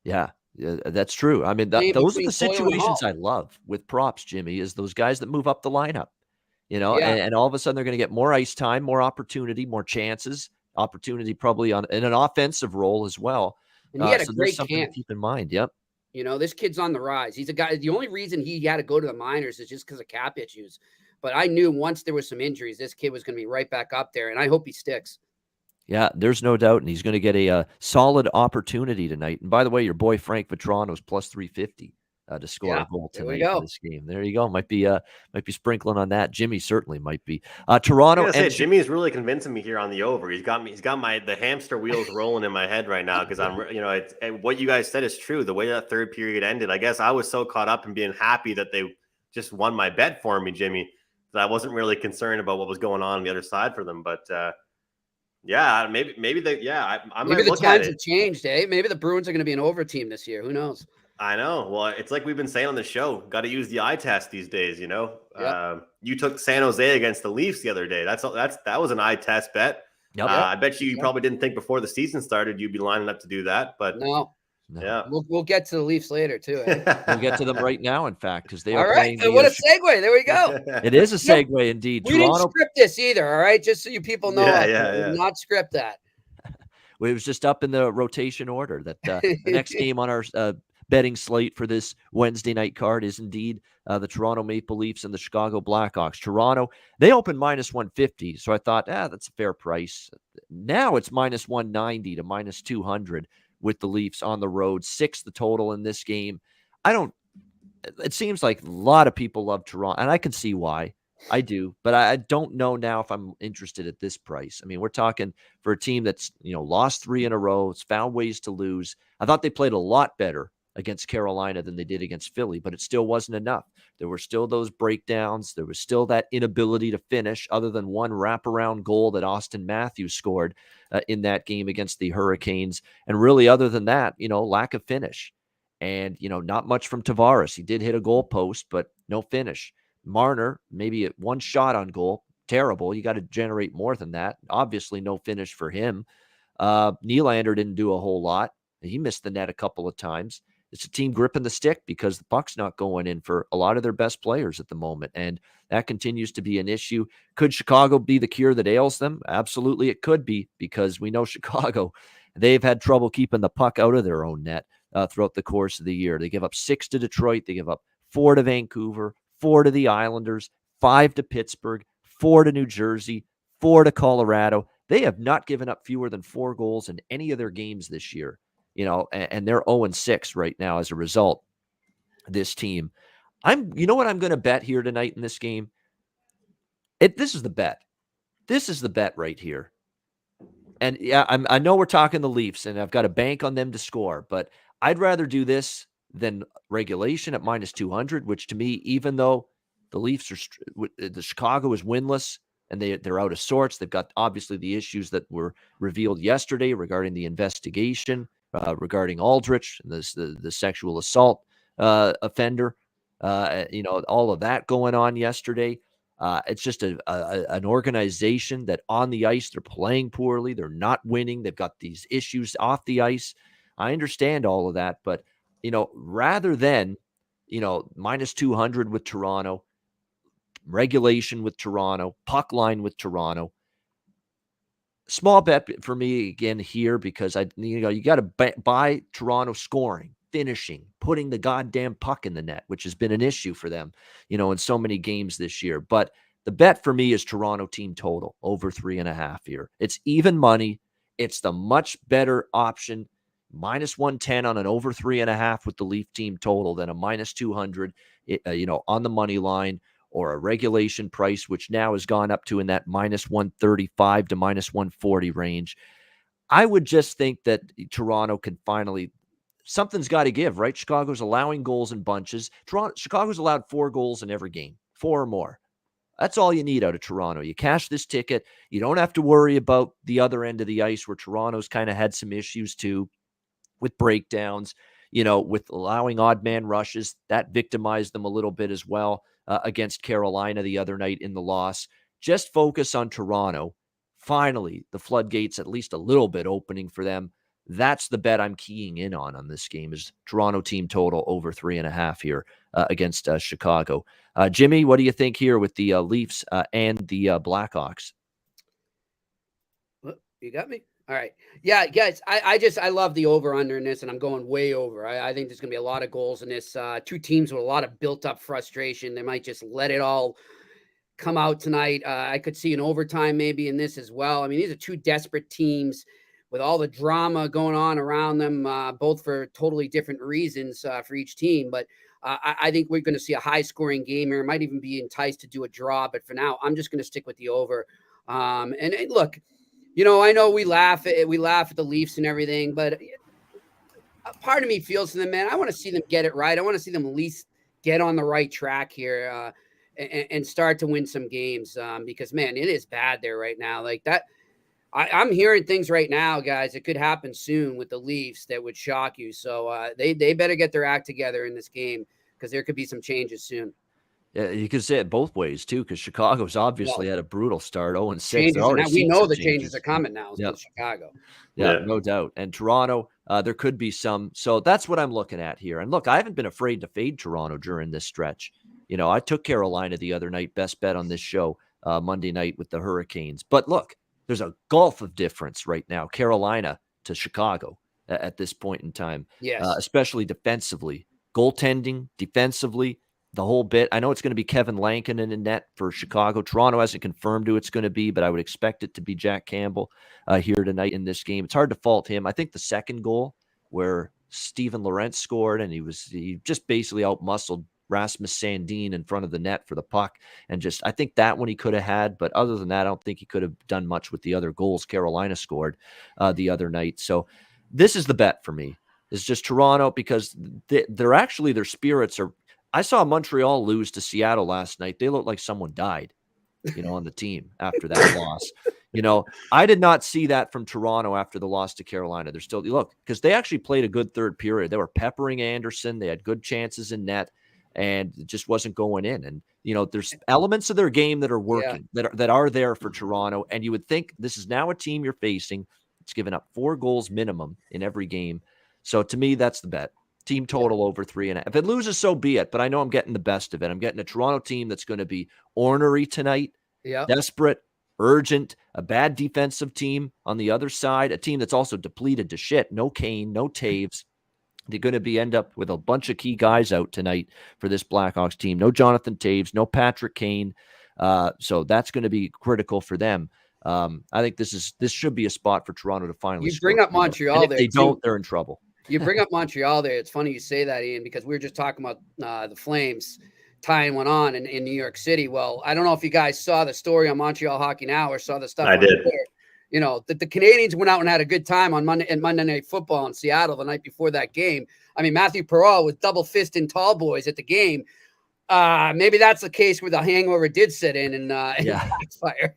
Yeah, that's true. I mean, those are the situations I love with props, Jimmy, is those guys that move up the lineup, and all of a sudden they're going to get more ice time, more opportunity, more chances, opportunity probably in an offensive role as well. And he had a great something camp. To keep in mind. Yep. This kid's on the rise. He's a guy. The only reason he had to go to the minors is just because of cap issues. But I knew once there was some injuries, this kid was going to be right back up there, and I hope he sticks. Yeah, there's no doubt, and he's going to get a solid opportunity tonight. And by the way, your boy Frank Vetrano's plus 350 to score a goal tonight in this game. There you go. Might be sprinkling on that. Jimmy certainly might be. Toronto. Jimmy's really convincing me here on the over. He's got the hamster wheels rolling in my head right now because I'm, what you guys said is true. The way that third period ended, I guess I was so caught up in being happy that they just won my bet for me, Jimmy, that I wasn't really concerned about what was going on the other side for them. But maybe maybe the times have changed, eh? Maybe the Bruins are going to be an over team this year. Who knows? I know. Well, it's like we've been saying on the show, got to use the eye test these days, Yep. You took San Jose against the Leafs the other day. That was an eye test bet. Yep. I bet you probably didn't think before the season started you'd be lining up to do that, but no. Yeah, we'll get to the Leafs later too. Eh? We'll get to them right now, in fact, because they are playing. All right, what a segue! There we go. It is a segue indeed. We didn't script this either. All right, just so you people know, we did not script that. Well, it was just up in the rotation order that the next game on our betting slate for this Wednesday night card is indeed the Toronto Maple Leafs and the Chicago Blackhawks. Toronto, they opened minus 150, so I thought, that's a fair price. Now it's minus 190 to minus 200 with the Leafs on the road. 6 the total in this game. It seems like a lot of people love Toronto, and I can see why. I do, but I don't know now if I'm interested at this price. I mean, we're talking for a team that's, lost 3 in a row. It's found ways to lose. I thought they played a lot better against Carolina than they did against Philly, but it still wasn't enough. There were still those breakdowns. There was still that inability to finish, other than one wraparound goal that Austin Matthews scored in that game against the Hurricanes. And really, other than that, lack of finish. And, not much from Tavares. He did hit a goal post, but no finish. Marner, maybe one shot on goal. Terrible. You got to generate more than that. Obviously, no finish for him. Nylander didn't do a whole lot. He missed the net a couple of times. it's a team gripping the stick because the puck's not going in for a lot of their best players at the moment. And that continues to be an issue. Could Chicago be the cure that ails them? Absolutely, it could be, because we know Chicago, they've had trouble keeping the puck out of their own net throughout the course of the year. They give up 6 to Detroit. They give up 4 to Vancouver, 4 to the Islanders, 5 to Pittsburgh, 4 to New Jersey, 4 to Colorado. They have not given up fewer than 4 goals in any of their games this year, and they're 0-6 right now as a result. This team, you know what I'm going to bet here tonight in this game? This is the bet. This is the bet right here. And yeah, I know we're talking the Leafs, and I've got a bank on them to score, but I'd rather do this than regulation at -200, which to me, even though the Leafs the Chicago is winless, and they're out of sorts. They've got obviously the issues that were revealed yesterday regarding the investigation regarding Aldrich and the sexual assault offender. All of that going on yesterday. It's just an organization that on the ice, they're playing poorly. They're not winning. They've got these issues off the ice. I understand all of that, but rather than -200 with Toronto, regulation with Toronto, puck line with Toronto. Small bet for me again here, because you got to buy Toronto scoring, finishing, putting the goddamn puck in the net, which has been an issue for them, in so many games this year. But the bet for me is Toronto team total over 3.5 here. It's even money. It's the much better option. -110 on an over 3.5 with the Leaf team total than a -200, on the money line, or a regulation price, which now has gone up to in that -135 to -140 range. I would just think that Toronto can finally, something's got to give, right? Chicago's allowing goals in bunches. Chicago's allowed 4 goals in every game, 4 or more. That's all you need out of Toronto. You cash this ticket. You don't have to worry about the other end of the ice, where Toronto's kind of had some issues too with breakdowns, with allowing odd man rushes. That victimized them a little bit as well. Against Carolina the other night in the loss. Just focus on Toronto. Finally, the floodgates at least a little bit opening for them. That's the bet I'm keying in on this game, is Toronto team total over 3.5 here against Chicago. Jimmy, what do you think here with the Leafs and the Blackhawks? You got me? All right. Yeah, guys, I love the over-under in this, and I'm going way over. I think there's going to be a lot of goals in this. 2 teams with a lot of built-up frustration. They might just let it all come out tonight. I could see an overtime maybe in this as well. I mean, these are 2 desperate teams with all the drama going on around them, both for totally different reasons for each team. But I think we're going to see a high-scoring game here. Might even be enticed to do a draw. But for now, I'm just going to stick with the over. And look, I know we laugh at the Leafs and everything, but a part of me feels for them, man. I want to see them get it right. I want to see them at least get on the right track here and start to win some games because, man, it is bad there right now. Like that, I'm hearing things right now, guys. It could happen soon with the Leafs that would shock you. So they better get their act together in this game, because there could be some changes soon. Yeah, you could say it both ways too, because Chicago's obviously had a brutal start, 0-6. We know the changes are coming now in Chicago. Yeah, no doubt. And Toronto, there could be some. So that's what I'm looking at here. And look, I haven't been afraid to fade Toronto during this stretch. I took Carolina the other night, best bet on this show, Monday night with the Hurricanes. But look, there's a gulf of difference right now, Carolina to Chicago at this point in time, especially defensively, goaltending, defensively. The whole bit. I know it's going to be Kevin Lankinen in net for Chicago. Toronto hasn't confirmed who it's going to be, but I would expect it to be Jack Campbell here tonight in this game. It's hard to fault him. I think the second goal where Steven Lorentz scored, and he just basically outmuscled Rasmus Sandin in front of the net for the puck. And I think that one he could have had, but other than that, I don't think he could have done much with the other goals Carolina scored the other night. So this is the bet for me. It's just Toronto, because their spirits are. I saw Montreal lose to Seattle last night. They looked like someone died, on the team after that loss. I did not see that from Toronto after the loss to Carolina. They're still, because they actually played a good third period. They were peppering Anderson. They had good chances in net, and it just wasn't going in. And, there's elements of their game that are working, that are there for Toronto. And you would think this is now a team you're facing. It's given up 4 goals minimum in every game. So to me, that's the bet. Team total over 3.5. If it loses, so be it. But I know I'm getting the best of it. I'm getting a Toronto team that's going to be ornery tonight, desperate, urgent, a bad defensive team on the other side, a team that's also depleted to shit. No Kane, no Taves. They're going to end up with a bunch of key guys out tonight for this Blackhawks team. No Jonathan Taves, no Patrick Kane. So that's going to be critical for them. I think this should be a spot for Toronto to finally. You bring up Montreal and if there. They don't, they're in trouble. You bring up Montreal there. It's funny you say that, Ian, because we were just talking about the Flames tying one on in New York City. Well, I don't know if you guys saw the story on Montreal Hockey Now or saw the stuff. I did. Twitter. You know, that the Canadians went out and had a good time on Monday Night Football in Seattle the night before that game. I mean, Matthew Perreault was double fisting tall boys at the game. Maybe that's the case where the hangover did set in and backfire.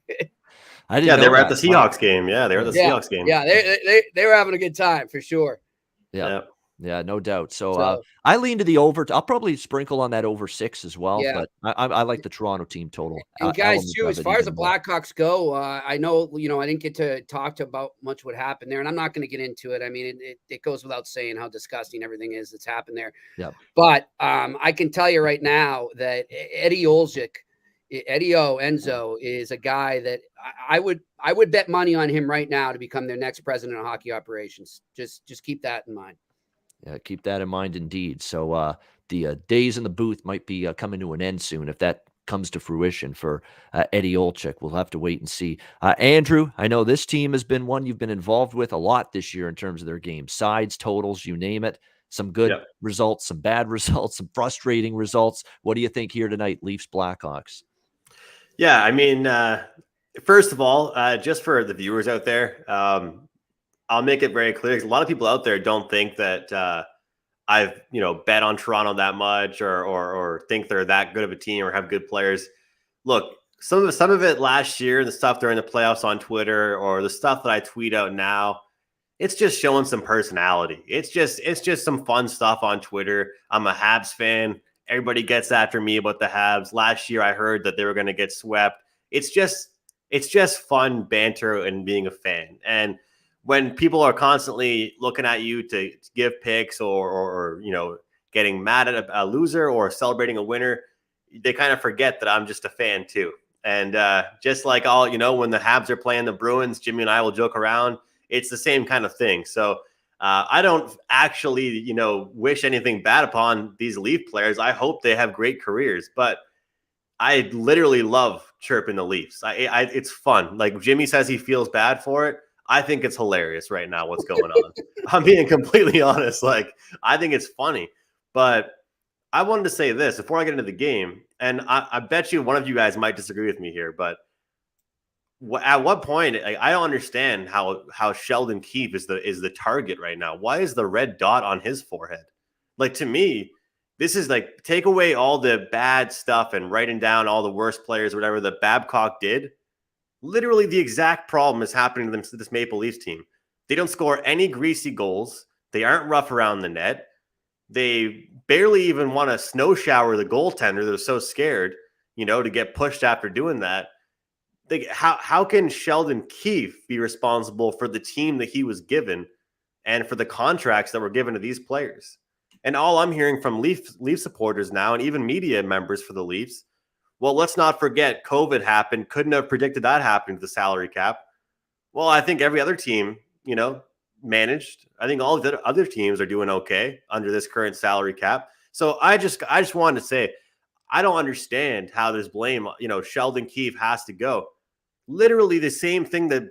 They were at the Seahawks game. Yeah, they were at the Seahawks game. Yeah, they were having a good time for sure. Yeah, no doubt. So I lean to the over. I'll probably sprinkle on that over 6 as well. Yeah. But I like the Toronto team total. And guys, too, as far as the Blackhawks go, I know, I didn't get to talk about much what happened there, and I'm not going to get into it. I mean, it goes without saying how disgusting everything is that's happened there. Yeah. But I can tell you right now that Eddie Enzo is a guy that I would bet money on him right now to become their next president of hockey operations. Just keep that in mind. Yeah, keep that in mind indeed. So the days in the booth might be coming to an end soon if that comes to fruition for Eddie Olczyk. We'll have to wait and see. Andrew, I know this team has been one you've been involved with a lot this year in terms of their game. Sides, totals, you name it. Some good results, some bad results, some frustrating results. What do you think here tonight, Leafs Blackhawks? Yeah, I mean, first of all, just for the viewers out there, I'll make it very clear. A lot of people out there don't think that I've bet on Toronto that much or think they're that good of a team or have good players. Look, some of it last year, the stuff during the playoffs on Twitter or the stuff that I tweet out now, it's just showing some personality. It's just some fun stuff on Twitter. I'm a Habs fan. Everybody gets after me about the Habs. Last year, I heard that they were going to get swept. It's just fun banter and being a fan. And when people are constantly looking at you to give picks or getting mad at a loser or celebrating a winner, they kind of forget that I'm just a fan too. And just like when the Habs are playing the Bruins, Jimmy and I will joke around. It's the same kind of thing. So I don't actually, wish anything bad upon these Leaf players. I hope they have great careers, but I literally love chirping the Leafs. It's fun. Like Jimmy says he feels bad for it. I think it's hilarious right now what's going on. I'm being completely honest. Like, I think it's funny. But I wanted to say this before I get into the game, and I bet you one of you guys might disagree with me here, but at what point, I don't understand how Sheldon Keefe is the target right now. Why is the red dot on his forehead? Like, to me, this is like, take away all the bad stuff and writing down all the worst players, whatever that Babcock did. Literally the exact problem is happening to this Maple Leafs team. They don't score any greasy goals. They aren't rough around the net. They barely even want to snow shower the goaltender. They're so scared, to get pushed after doing that. How can Sheldon Keefe be responsible for the team that he was given and for the contracts that were given to these players? And all I'm hearing from Leaf supporters now, and even media members for the Leafs, well, let's not forget COVID happened. Couldn't have predicted that happening to the salary cap. Well, I think every other team, managed. I think all of the other teams are doing okay under this current salary cap. So I just wanted to say, I don't understand how there's blame. Sheldon Keefe has to go. Literally the same thing that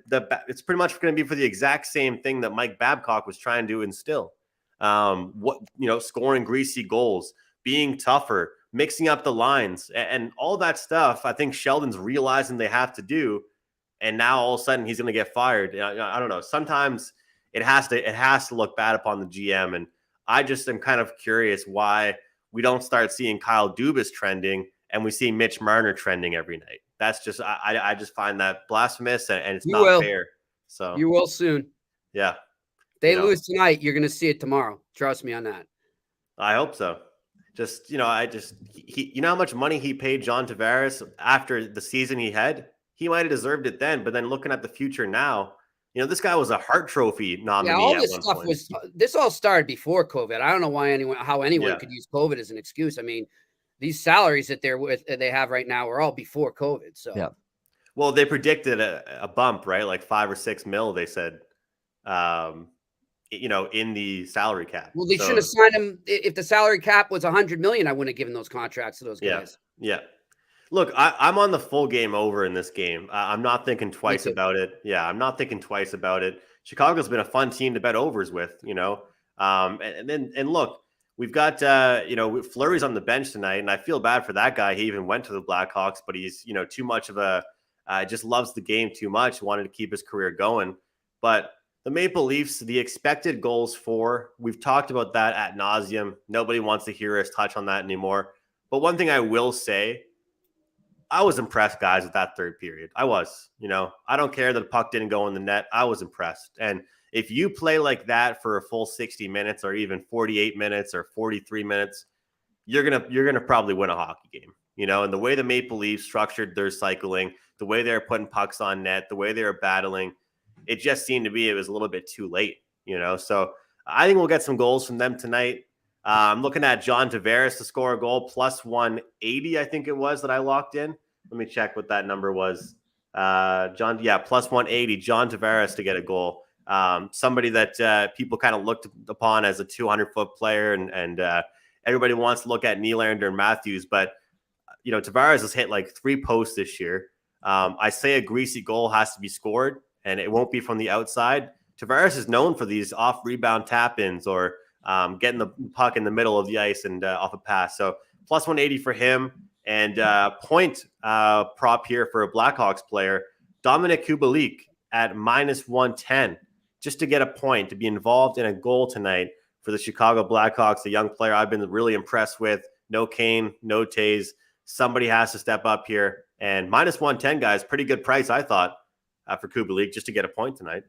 it's pretty much going to be for the exact same thing that Mike Babcock was trying to instill. Scoring greasy goals, being tougher, mixing up the lines and all that stuff. I think Sheldon's realizing they have to do. And now all of a sudden he's going to get fired. I don't know. Sometimes it has to look bad upon the GM. And I just am kind of curious why we don't start seeing Kyle Dubas trending and we see Mitch Marner trending every night. That's just, I just find that blasphemous and it's not fair. So you will soon. Yeah. They lose tonight. You're going to see it tomorrow. Trust me on that. I hope so. Just, you know how much money he paid John Tavares after the season he had? He might have deserved it then, but then looking at the future now, You know, this guy was a Hart Trophy nominee. Yeah, all at this one stuff point. was this all started before COVID. I don't know how anyone Yeah. could use COVID as an excuse. I mean, these salaries that they have right now are all before COVID. So Yeah. Well, they predicted a bump, right? Like 5 or 6 mil, they said, you know, in the salary cap. well, they So, should have signed him. If the salary cap was 100 million, I wouldn't have given those contracts to those yeah. guys. Yeah. Look, I'm on the full game over in this game. I'm not thinking twice too. about it. Yeah, I'm not thinking twice about it. Chicago's been a fun team to bet overs with, you know. And look, we've got you know, Fleury's on the bench tonight, and I feel bad for that guy. He even went to the Blackhawks, but he's, you know, too much of a just loves the game too much. Wanted to keep his career going, but the Maple Leafs, the expected goals for, we've talked about that ad nauseum. Nobody wants to hear us touch on that anymore. But one thing I will say, I was impressed, guys, with that third period. I was, you know, I don't care that the puck didn't go in the net. I was impressed. And if you play like that for a full 60 minutes or even 48 minutes or 43 minutes, you're going to probably win a hockey game, you know, and the way the Maple Leafs structured their cycling, the way they're putting pucks on net, the way they were battling, it just seemed to be, it was a little bit too late, you know? So I think we'll get some goals from them tonight. I'm looking at John Tavares to score a goal, plus 180, I think it was, that I locked in. Let me check what that number was. Plus 180, John Tavares to get a goal. Somebody that people kind of looked upon as a 200-foot player, and everybody wants to look at Nylander and Matthews, but you know, Tavares has hit like 3 posts this year. I say a greasy goal has to be scored, and it won't be from the outside. Tavares is known for these off-rebound tap-ins or getting the puck in the middle of the ice and off a pass. So plus 180 for him. And point prop here for a Blackhawks player, Dominic Kubalik at minus 110, just to get a point, to be involved in a goal tonight for the Chicago Blackhawks, a young player I've been really impressed with. No Kane, no Taze. Somebody has to step up here. And minus 110, guys, pretty good price, I thought, for Kubalik, just to get a point tonight.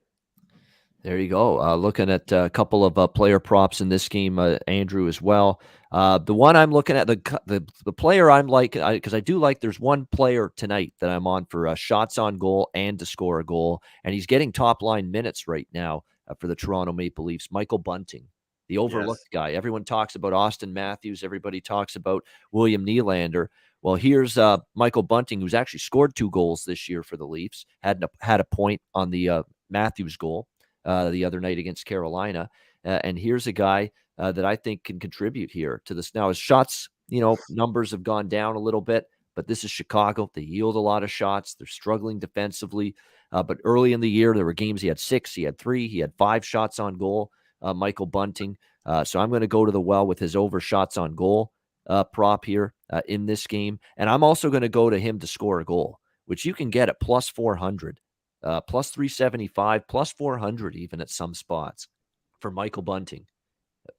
There you go. Looking at a couple of player props in this game, Andrew, as well. The one I'm looking at, the player I'm liking, because I do like, there's one player tonight that I'm on for shots on goal and to score a goal, and he's getting top line minutes right now for the Toronto Maple Leafs. Michael Bunting, the overlooked guy. Everyone talks about Austin Matthews. Everybody talks about William Nylander. Well, here's Michael Bunting, who's actually scored 2 goals this year for the Leafs. Had a point on the Matthews goal the other night against Carolina. And here's a guy that I think can contribute here to this. Now, his shots, you know, numbers have gone down a little bit, but this is Chicago. They yield a lot of shots. They're struggling defensively. But early in the year, there were games he had 6, he had 3, he had 5 shots on goal, Michael Bunting. So I'm going to go to the well with his over shots on goal prop here in this game. And I'm also going to go to him to score a goal, which you can get at plus 400. Plus 375, plus 400 even at some spots for Michael Bunting.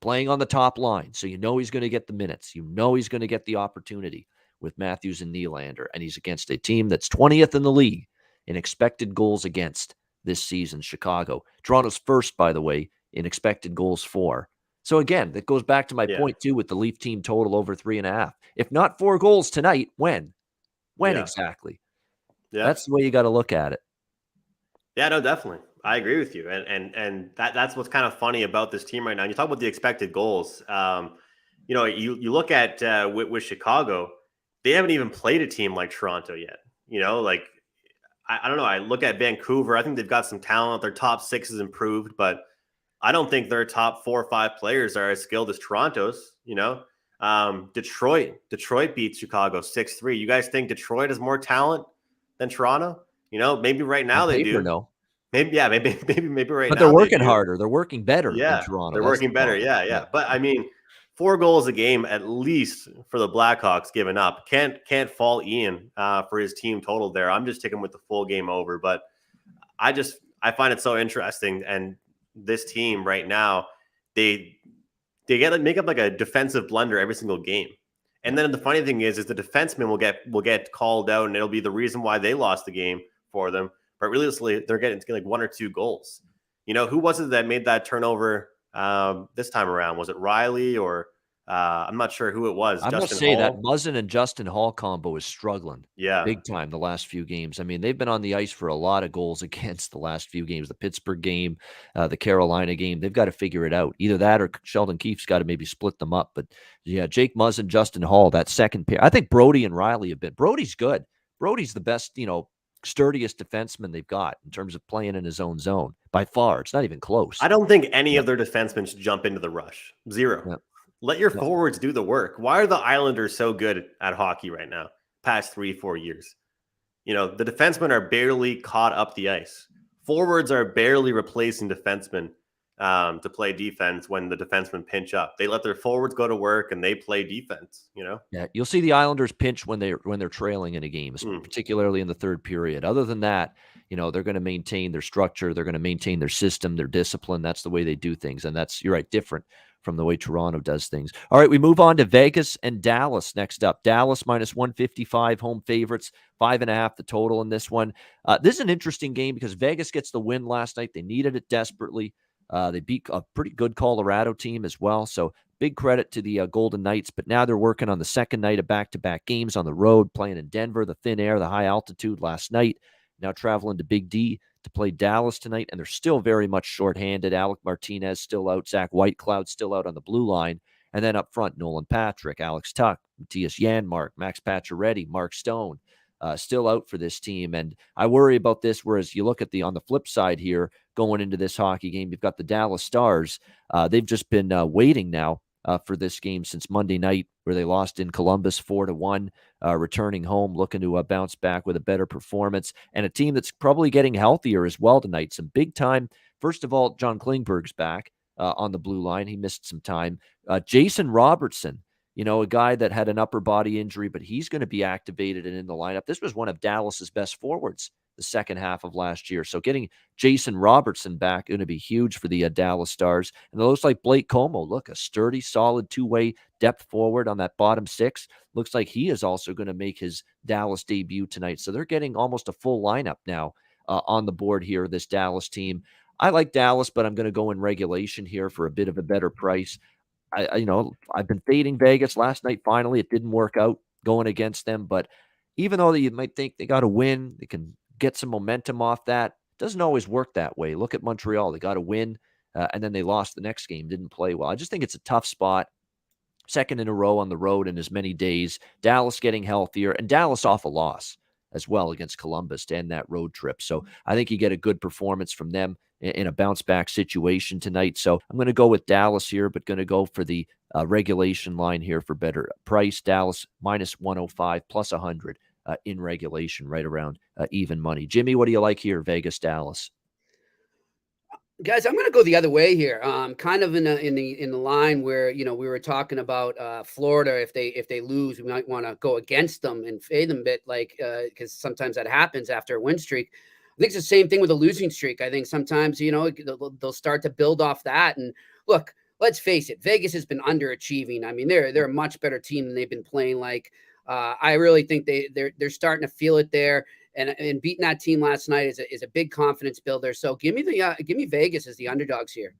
Playing on the top line, so you know he's going to get the minutes. You know he's going to get the opportunity with Matthews and Nylander, and he's against a team that's 20th in the league in expected goals against this season, Chicago. Toronto's first, by the way, in expected goals for. So again, that goes back to my point, too, with the Leaf team total over 3.5. If not 4 goals tonight, when? When exactly? Yeah. That's the way you got to look at it. Yeah, no, definitely. I agree with you. And that's what's kind of funny about this team right now. And you talk about the expected goals. You know, you look at with Chicago, they haven't even played a team like Toronto yet. You know, like, I don't know. I look at Vancouver. I think they've got some talent. Their top 6 is improved, but I don't think their top 4 or 5 players are as skilled as Toronto's, you know. Detroit beats Chicago 6-3. You guys think Detroit has more talent than Toronto? You know, maybe right now they do. No. Maybe right now. But they're working harder. They're working better than Toronto. They're working better. Yeah. But I mean, 4 goals a game at least for the Blackhawks giving up. Can't fault Ian for his team total there. I'm just taking with the full game over. But I find it so interesting. And this team right now, they make up like a defensive blunder every single game. And then the funny thing is the defenseman will get called out, and it'll be the reason why they lost the game for them. But realistically, they're getting like 1 or 2 goals. You know, who was it that made that turnover this time around? Was it Riley or I'm not sure who it was. I must Justin say that Hall. Muzzin and Justin Hall combo is struggling Yeah. big time the last few games. I mean, they've been on the ice for a lot of goals against the last few games. The Pittsburgh game, the Carolina game. They've got to figure it out. Either that or Sheldon Keefe's got to maybe split them up. But yeah, Jake Muzzin, Justin Hall, that second pair. I think Brody and Riley have been. Brody's good. Brody's the best, sturdiest defenseman they've got in terms of playing in his own zone. By far, it's not even close. I don't think any of their defensemen should jump into the rush. Zero. Yeah. Let your forwards do the work. Why are the Islanders so good at hockey right now? Past 3-4 years. The defensemen are barely caught up the ice. Forwards are barely replacing defensemen to play defense when the defensemen pinch up. They let their forwards go to work and they play defense, Yeah, you'll see the Islanders pinch when they're trailing in a game, particularly in the third period. Other than that, they're going to maintain their structure, they're going to maintain their system, their discipline. That's the way they do things, and that's, you're right, different from the way Toronto does things. All right, we move on to Vegas and Dallas next up. Dallas minus 155, home favorites, 5.5 the total in this one. This is an interesting game because Vegas gets the win last night. They needed it desperately. They beat a pretty good Colorado team as well. So big credit to the Golden Knights. But now they're working on the second night of back-to-back games on the road, playing in Denver, the thin air, the high altitude last night. Now traveling to Big D to play Dallas tonight, and they're still very much shorthanded. Alec Martinez still out. Zach Whitecloud still out on the blue line. And then up front, Nolan Patrick, Alex Tuck, Matthias Janmark, Max Pacioretty, Mark Stone, still out for this team. And I worry about this, whereas you look at on the flip side here, going into this hockey game, you've got the Dallas Stars. They've just been waiting now for this game since Monday night, where they lost in Columbus 4-1, returning home, looking to bounce back with a better performance, and a team that's probably getting healthier as well tonight. Some big time. First of all, John Klingberg's back on the blue line. He missed some time. Jason Robertson, a guy that had an upper body injury, but he's going to be activated and in the lineup. This was one of Dallas's best forwards the second half of last year. So getting Jason Robertson back going to be huge for the Dallas Stars. And it looks like Blake Como, a sturdy, solid two-way depth forward on that bottom six. Looks like he is also going to make his Dallas debut tonight. So they're getting almost a full lineup now on the board here, this Dallas team. I like Dallas, but I'm going to go in regulation here for a bit of a better price. I've been fading Vegas last night. Finally, it didn't work out going against them. But even though you might think they got to win, they can get some momentum off that. It doesn't always work that way. Look at Montreal. They got to win, and then they lost the next game, didn't play well. I just think it's a tough spot. Second in a row on the road in as many days. Dallas getting healthier, and Dallas off a loss as well against Columbus to end that road trip. So I think you get a good performance from them in a bounce-back situation tonight. So I'm going to go with Dallas here, but going to go for the regulation line here for better price. Dallas minus 105 plus 100 in regulation, right around even money. Jimmy, what do you like here, Vegas, Dallas? Guys, I'm going to go the other way here. Kind of in the line where we were talking about Florida. If they lose, we might want to go against them and fade them a bit, because sometimes that happens after a win streak. I think it's the same thing with a losing streak. I think sometimes they'll start to build off that. And look, let's face it, Vegas has been underachieving. I mean, they're a much better team than they've been playing like. I really think they're starting to feel it there, and beating that team last night is a big confidence builder. So give me Vegas as the underdogs here.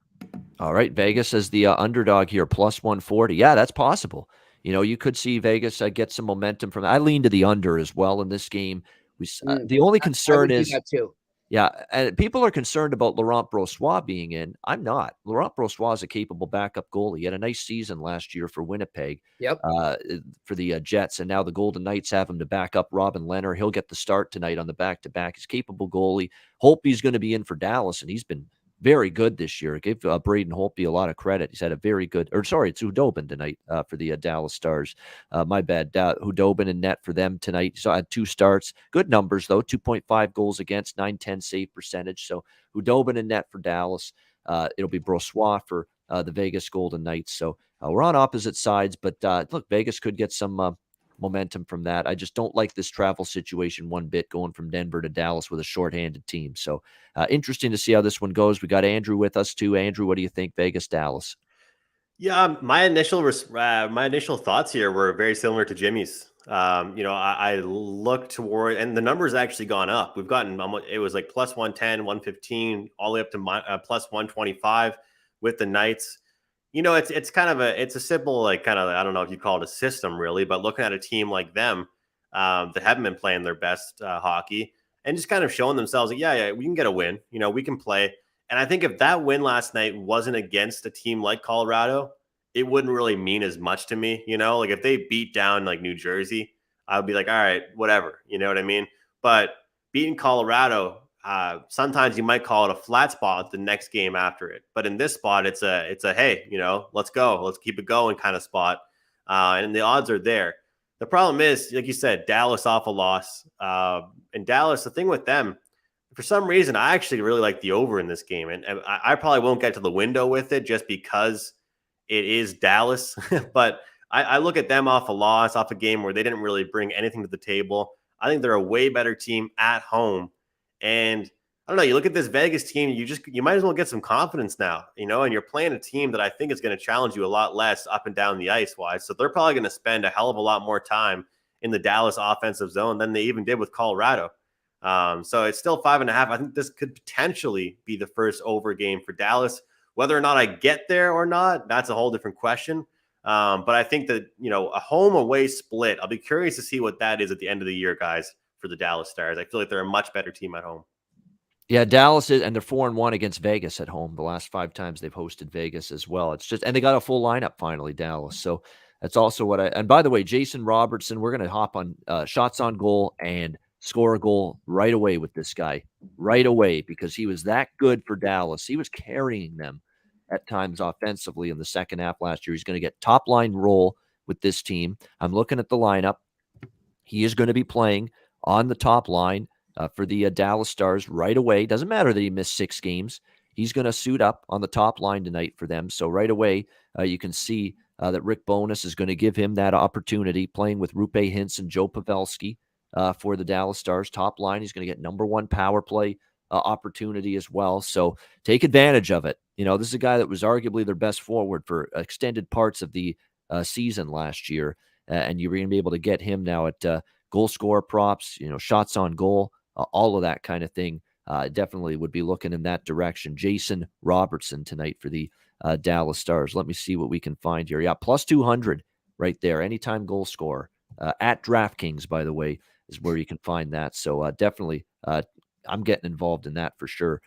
All right, Vegas as the underdog here, plus 140. Yeah, that's possible. You could see Vegas get some momentum from. I lean to the under as well in this game. The only concern is that too. Yeah, and people are concerned about Laurent Brossoit being in. I'm not. Laurent Brossoit is a capable backup goalie. He had a nice season last year for Winnipeg, for the Jets, and now the Golden Knights have him to back up Robin Lehner. He'll get the start tonight on the back-to-back. He's a capable goalie. Holtby's going to be in for Dallas, and he's been very good this year. Give Braden Holtby a lot of credit. He's had a very good, it's Hudobin tonight for the Dallas Stars. My bad. Hudobin in net for them tonight. So I had 2 starts. Good numbers, though. 2.5 goals against, 9-10 save percentage. So Hudobin in net for Dallas. It'll be Brossoit for the Vegas Golden Knights. So we're on opposite sides, but look, Vegas could get some momentum from that. I just don't like this travel situation one bit, going from Denver to Dallas with a shorthanded team. So interesting to see how this one goes. We got Andrew with us too. Andrew, what do you think, Vegas, Dallas? Yeah, my initial thoughts here were very similar to Jimmy's. I look toward, and the numbers actually gone up. We've gotten it was like plus 110, 115, all the way up to plus 125 with the Knights. it's kind of it's a simple, like, kind of, I don't know if you call it a system really, but looking at a team like them that haven't been playing their best hockey and just kind of showing themselves like, yeah, we can get a win. We can play. And I think if that win last night wasn't against a team like Colorado, it wouldn't really mean as much to me. Like if they beat down like New Jersey, I would be like, all right, whatever. You know what I mean? But beating Colorado, sometimes you might call it a flat spot the next game after it. But in this spot, it's a hey, let's go, let's keep it going kind of spot. And the odds are there. The problem is, like you said, Dallas off a loss. And Dallas, the thing with them, for some reason, I actually really like the over in this game. And I probably won't get to the window with it just because it is Dallas. But I look at them off a loss, off a game where they didn't really bring anything to the table. I think they're a way better team at home. And I don't know, you look at this Vegas team, you might as well get some confidence now, and you're playing a team that I think is going to challenge you a lot less up and down the ice wise. So they're probably going to spend a hell of a lot more time in the Dallas offensive zone than they even did with Colorado. So it's still 5.5. I think this could potentially be the first over game for Dallas. Whether or not I get there or not, that's a whole different question. But I think that, a home away split, I'll be curious to see what that is at the end of the year, guys, for the Dallas Stars. I feel like they're a much better team at home. Yeah, Dallas is, and they're 4-1 against Vegas at home. The last 5 times they've hosted Vegas as well. It's just, and they got a full lineup finally, Dallas. So that's also what and by the way, Jason Robertson, we're going to hop on shots on goal and score a goal right away with this guy right away, because he was that good for Dallas. He was carrying them at times offensively in the second half last year. He's going to get top line role with this team. I'm looking at the lineup. He is going to be playing on the top line for the Dallas Stars right away. Doesn't matter that he missed 6 games. He's going to suit up on the top line tonight for them. So right away, you can see that Rick Bowness is going to give him that opportunity, playing with Rupe Hintz and Joe Pavelski for the Dallas Stars. Top line, he's going to get number 1 power play opportunity as well. So take advantage of it. This is a guy that was arguably their best forward for extended parts of the season last year. And you're going to be able to get him now at goal scorer props, shots on goal, all of that kind of thing. Definitely would be looking in that direction. Jason Robertson tonight for the Dallas Stars. Let me see what we can find here. Yeah, plus 200 right there. Anytime goal scorer. At DraftKings, by the way, is where you can find that. So definitely I'm getting involved in that for sure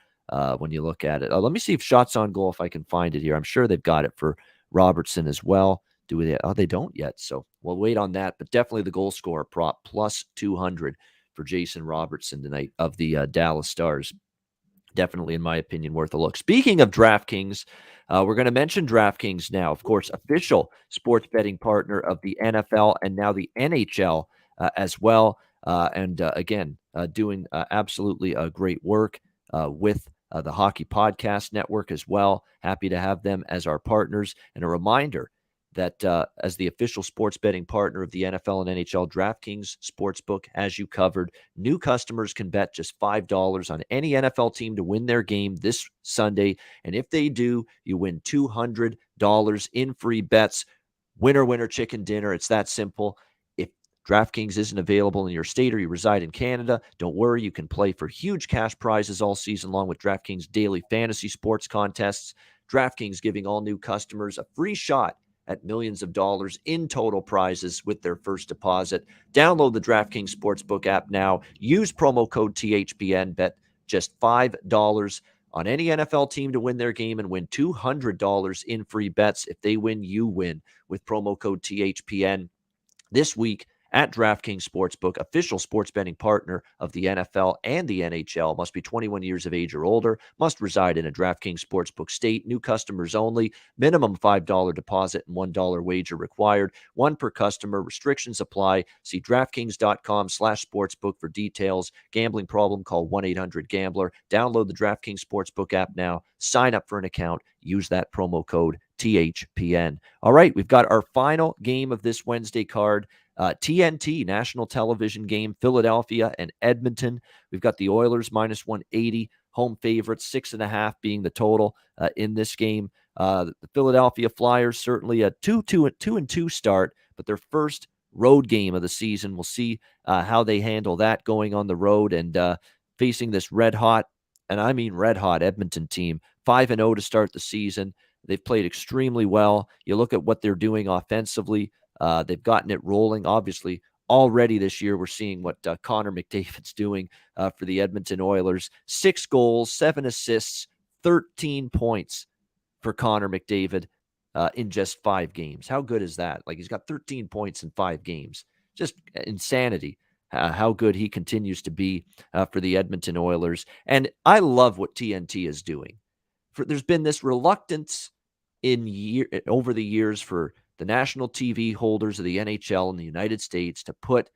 when you look at it. Let me see if shots on goal, if I can find it here. I'm sure they've got it for Robertson as well. Do they? Oh, they don't yet. So we'll wait on that. But definitely the goal scorer prop plus 200 for Jason Robertson tonight of the Dallas Stars. Definitely, in my opinion, worth a look. Speaking of DraftKings, we're going to mention DraftKings now. Of course, official sports betting partner of the NFL and now the NHL as well. And again, doing absolutely great work with the Hockey Podcast Network as well. Happy to have them as our partners. And a reminder that as the official sports betting partner of the NFL and NHL, DraftKings Sportsbook has you covered. New customers can bet just $5 on any NFL team to win their game this Sunday. And if they do, you win $200 in free bets. Winner, winner, chicken dinner. It's that simple. If DraftKings isn't available in your state or you reside in Canada, don't worry. You can play for huge cash prizes all season long with DraftKings daily fantasy sports contests. DraftKings giving all new customers a free shot at millions of dollars in total prizes with their first deposit. Download the DraftKings Sportsbook app now. Use promo code THPN. Bet just $5 on any NFL team to win their game and win $200 in free bets. If they win, you win with promo code THPN. This week at DraftKings Sportsbook, official sports betting partner of the NFL and the NHL. Must be 21 years of age or older. Must reside in a DraftKings Sportsbook state. New customers only. Minimum $5 deposit and $1 wager required. 1 per customer. Restrictions apply. See DraftKings.com/sportsbook for details. Gambling problem? Call 1-800-GAMBLER. Download the DraftKings Sportsbook app now. Sign up for an account. Use that promo code THPN. All right, we've got our final game of this Wednesday card. TNT, national television game, Philadelphia and Edmonton. We've got the Oilers minus 180, home favorites, 6.5 being the total in this game. The Philadelphia Flyers, certainly a 2-2 start, but their first road game of the season. We'll see how they handle that going on the road and facing this red hot, and I mean red hot Edmonton team, 5-0 to start the season. They've played extremely well. You look at what they're doing offensively. They've gotten it rolling. Obviously, already this year, we're seeing what Connor McDavid's doing for the Edmonton Oilers. 6 goals, 7 assists, 13 points for Connor McDavid in just 5 games. How good is that? Like, he's got 13 points in 5 games. Just insanity. How good he continues to be for the Edmonton Oilers. And I love what TNT is doing. There's been this reluctance over the years for the national TV holders of the NHL in the United States to put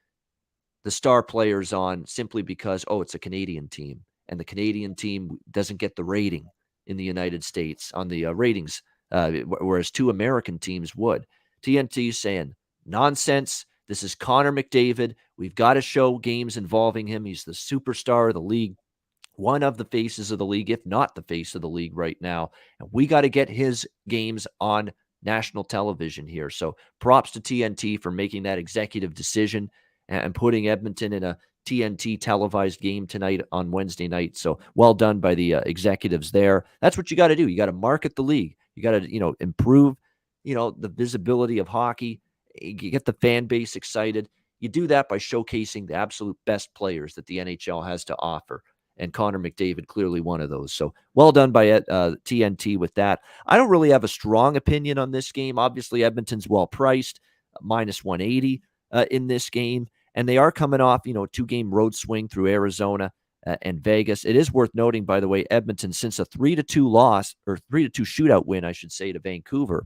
the star players on simply because, it's a Canadian team, and the Canadian team doesn't get the rating in the United States on the ratings, whereas 2 American teams would. TNT is saying, nonsense. This is Connor McDavid. We've got to show games involving him. He's the superstar of the league, one of the faces of the league, if not the face of the league right now. And we got to get his games on national television here. So props to TNT for making that executive decision and putting Edmonton in a TNT televised game tonight on Wednesday night. So well done by the executives there. That's what you got to do. You got to market the league. You got to, improve, the visibility of hockey. You get the fan base excited. You do that by showcasing the absolute best players that the NHL has to offer. And Connor McDavid, clearly one of those. So well done by TNT with that. I don't really have a strong opinion on this game. Obviously, Edmonton's well priced, minus 180 in this game. And they are coming off, 2-game road swing through Arizona and Vegas. It is worth noting, by the way, Edmonton, since a 3-2 loss, or 3-2 shootout win, I should say, to Vancouver,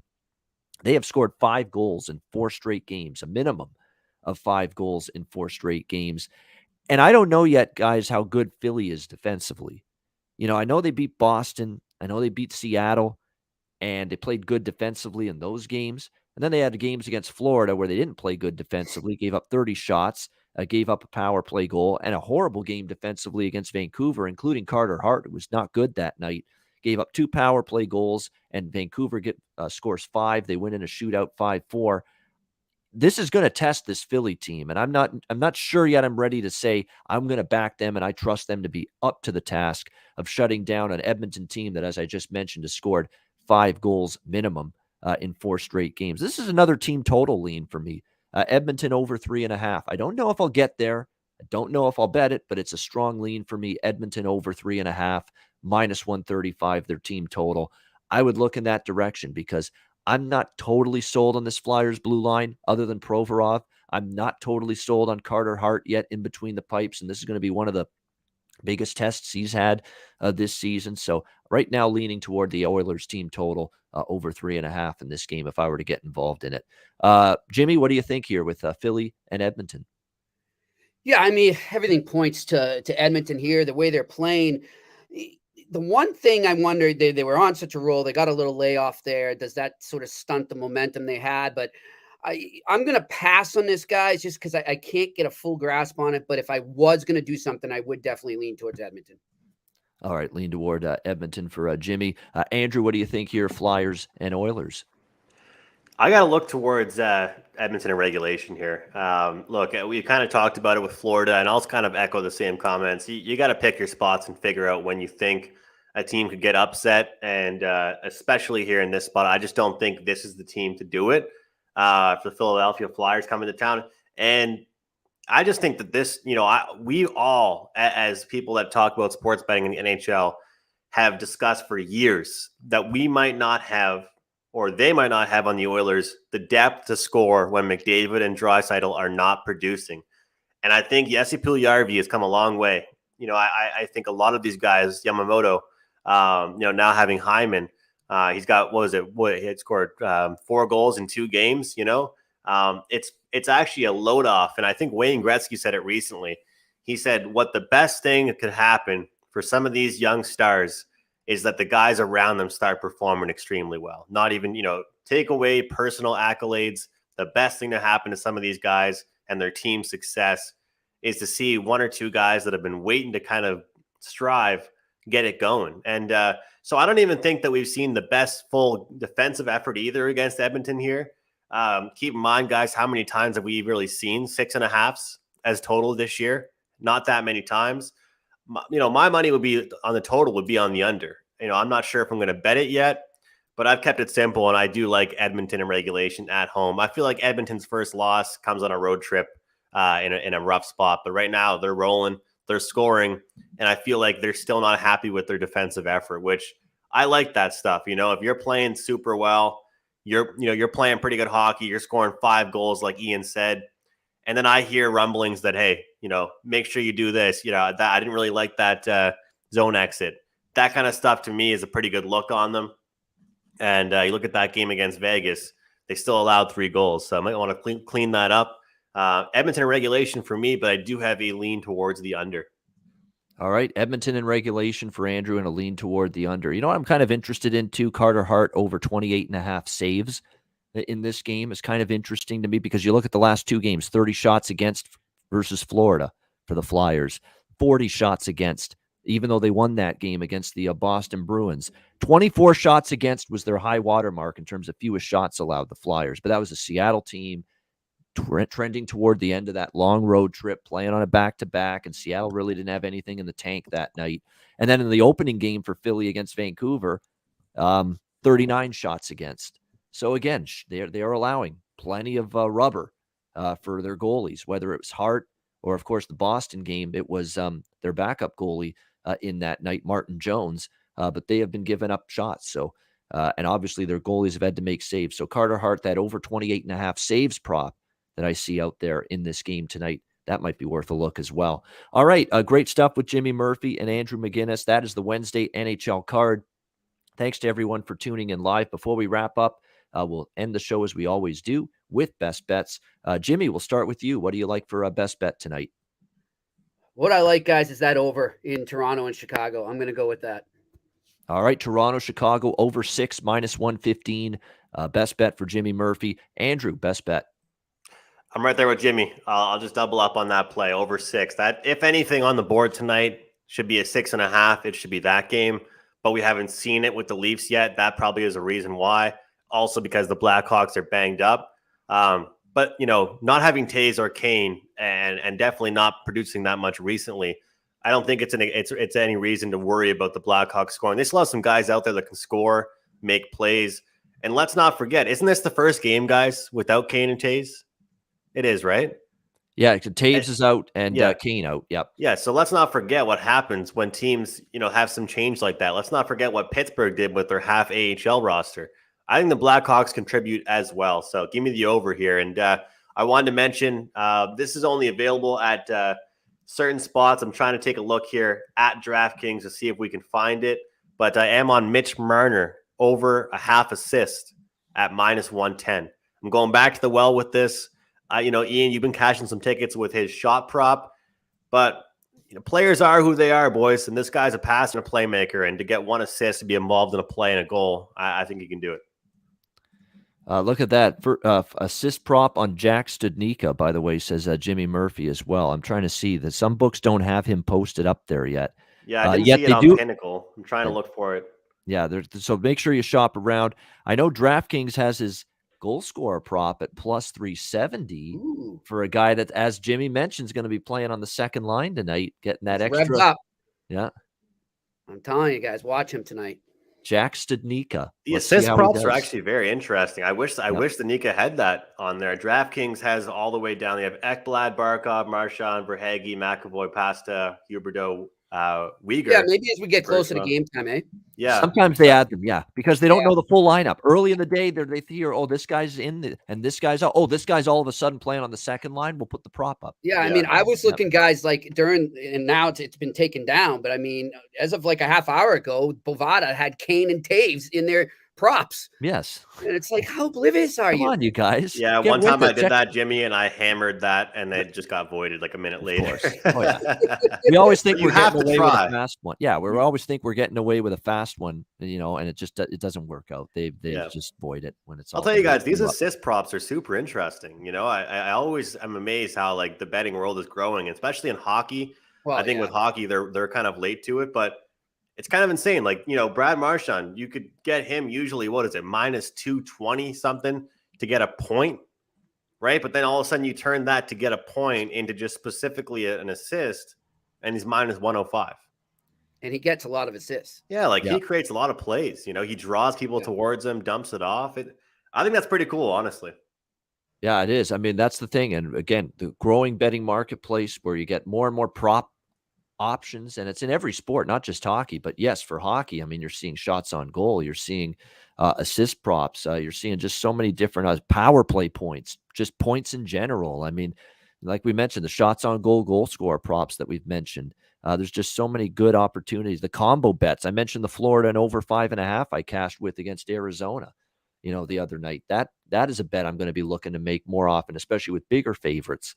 they have scored 5 goals in 4 straight games, a minimum of 5 goals in 4 straight games. And I don't know yet, guys, how good Philly is defensively. I know they beat Boston. I know they beat Seattle, and they played good defensively in those games. And then they had games against Florida where they didn't play good defensively, gave up 30 shots, gave up a power play goal, and a horrible game defensively against Vancouver, including Carter Hart, who was not good that night. Gave up 2 power play goals, and Vancouver scores 5. They win in a shootout 5-4. This is going to test this Philly team, and I'm not sure yet I'm ready to say I'm going to back them, and I trust them to be up to the task of shutting down an Edmonton team that, as I just mentioned, has scored 5 goals minimum in 4 straight games. This is another team total lean for me. Edmonton over 3.5. I don't know if I'll get there. I don't know if I'll bet it, but it's a strong lean for me. Edmonton over 3.5, minus 135, their team total. I would look in that direction because I'm not totally sold on this Flyers blue line other than Provorov. I'm not totally sold on Carter Hart yet in between the pipes, and this is going to be one of the biggest tests he's had this season. So right now leaning toward the Oilers team total over 3.5 in this game if I were to get involved in it. Jimmy, what do you think here with Philly and Edmonton? Yeah, I mean, everything points to Edmonton here, the way they're playing. The one thing I wondered, they were on such a roll. They got a little layoff there. Does that sort of stunt the momentum they had? But I'm going to pass on this, guys, just because I can't get a full grasp on it. But if I was going to do something, I would definitely lean towards Edmonton. All right, lean toward Edmonton for Jimmy. Andrew, what do you think here, Flyers and Oilers? I got to look towards Edmonton in regulation here. Look, we kind of talked about it with Florida, and I'll kind of echo the same comments. You got to pick your spots and figure out when you think a team could get upset, and especially here in this spot, I just don't think this is the team to do it for the Philadelphia Flyers coming to town. And I just think that this, we all, as people that talk about sports betting in the NHL, have discussed for years that we might not have, or they might not have on the Oilers, the depth to score when McDavid and Draisaitl are not producing. And I think Jesse Puljujarvi has come a long way. I think a lot of these guys, Yamamoto, now having Hyman, he's got, he had scored 4 goals in 2 games, it's actually a load off. And I think Wayne Gretzky said it recently. He said, what the best thing that could happen for some of these young stars is that the guys around them start performing extremely well. Not even, take away personal accolades. The best thing to happen to some of these guys and their team success is to see 1 or 2 guys that have been waiting to kind of strive, get it going. And so I don't even think that we've seen the best full defensive effort either against Edmonton here. Keep in mind, guys, how many times have we really seen 6.5s as total this year? Not that many times. My money would be on the total, would be on the under. I'm not sure if I'm going to bet it yet, but I've kept it simple, and I do like Edmonton in regulation at home. I feel like Edmonton's first loss comes on a road trip in a rough spot, but right now they're rolling, they're scoring, and I feel like they're still not happy with their defensive effort, which I like that stuff. If you're playing super well, you're playing pretty good hockey, you're scoring 5 goals like Ian said, and then I hear rumblings that, hey, make sure you do this. That I didn't really like that zone exit. That kind of stuff to me is a pretty good look on them. And you look at that game against Vegas, they still allowed 3 goals. So I might want to clean that up. Edmonton in regulation for me, but I do have a lean towards the under. All right, Edmonton in regulation for Andrew and a lean toward the under. You know what I'm kind of interested in too? Carter Hart over 28.5 saves in this game is kind of interesting to me because you look at the last 2 games, 30 shots against versus Florida for the Flyers, 40 shots against, even though they won that game against the Boston Bruins. 24 shots against was their high water mark in terms of fewest shots allowed, the Flyers. But that was a Seattle team trending toward the end of that long road trip, playing on a back-to-back, and Seattle really didn't have anything in the tank that night. And then in the opening game for Philly against Vancouver, 39 shots against. So again, they are allowing plenty of rubber for their goalies, whether it was Hart or, of course, the Boston game, it was their backup goalie in that night, Martin Jones, but they have been giving up shots. So, and obviously their goalies have had to make saves. So Carter Hart, that over 28.5 saves prop that I see out there in this game tonight, that might be worth a look as well. All right, great stuff with Jimmy Murphy and Andrew McInnis. That is the Wednesday NHL card. Thanks to everyone for tuning in live. Before we wrap up, we'll end the show as we always do with best bets. Jimmy, we'll start with you. What do you like for a best bet tonight? What I like, guys, is that over in Toronto and Chicago. I'm going to go with that. All right, Toronto, Chicago, over 6, minus 115. Best bet for Jimmy Murphy. Andrew, best bet. I'm right there with Jimmy. I'll just double up on that play, over 6. That, if anything, on the board tonight should be a 6.5. It should be that game, but we haven't seen it with the Leafs yet. That probably is a reason why. Also because the Blackhawks are banged up. But, not having Taves or Kane and definitely not producing that much recently, I don't think it's any reason to worry about the Blackhawks scoring. They still have some guys out there that can score, make plays. And let's not forget, isn't this the first game, guys, without Kane and Taves? It is, right? Yeah, Taves is out and Kane out. Yep. Yeah, so let's not forget what happens when teams, have some change like that. Let's not forget what Pittsburgh did with their half AHL roster. I think the Blackhawks contribute as well. So give me the over here. And I wanted to mention this is only available at certain spots. I'm trying to take a look here at DraftKings to see if we can find it. But I am on Mitch Marner over a half assist at minus 110. I'm going back to the well with this. Ian, you've been cashing some tickets with his shot prop. But players are who they are, boys. And this guy's a passer and a playmaker. And to get 1 assist to be involved in a play and a goal, I think he can do it. Look at that. For, assist prop on Jack Studnicka, by the way, says Jimmy Murphy as well. I'm trying to see that some books don't have him posted up there yet. Yeah, I didn't see it on Pinnacle. I'm trying to look for it. Yeah, so make sure you shop around. I know DraftKings has his goal scorer prop at plus 370. Ooh. For a guy that, as Jimmy mentioned, is going to be playing on the second line tonight, getting that It's extra. revved up. Yeah. I'm telling you guys, watch him tonight. Jack Studnicka. The assist props are actually very interesting. I wish the Nika had that on there. DraftKings has all the way down. They have Ekblad, Barkov, Marchand, Verhaeghe, McAvoy, Pasta, Huberdeau, Uyghur. Yeah, maybe as we get closer to game time, eh? Yeah. Sometimes they add them, because they don't know the full lineup. Early in the day, they hear, oh, this guy's in, and this guy's out. Oh, this guy's all of a sudden playing on the second line. We'll put the prop up. Yeah, I mean, I was looking, guys, like during, and now it's been taken down, but I mean, as of like a half hour ago, Bovada had Kane and Taves in their props. Yes. And it's like, how oblivious are you? Come on, you guys. Yeah, one time I did that, Jimmy, and I hammered that, and it just got voided like a minute later. Oh, yeah. We always think we're getting away with a fast one. Yeah, we always think we're getting away with a fast one, and it doesn't work out. They just void it when it's. I'll tell you guys, these assist props are super interesting. I always am amazed how like the betting world is growing, especially in hockey. Well, I think with hockey, they're kind of late to it, but it's kind of insane. Like, Brad Marchand, you could get him usually, what is it, minus 220 something to get a point, right? But then all of a sudden you turn that to get a point into just specifically an assist, and he's minus 105. and he gets a lot of assists. Yeah, like Yeah. he creates a lot of plays. You know, he draws people towards him, dumps it off. I think that's pretty cool, honestly. Yeah, it is. I mean, that's the thing. And again, the growing betting marketplace where you get more and more prop options, and it's in every sport, not just hockey. But yes, for hockey, I mean, you're seeing shots on goal, you're seeing assist props, you're seeing just so many different power play points, just points in general. I mean, like we mentioned, the shots on goal, goal score props that we've mentioned. There's just so many good opportunities. The combo bets. I mentioned the Florida and over 5.5 I cashed with against Arizona, the other night. That is a bet I'm going to be looking to make more often, especially with bigger favorites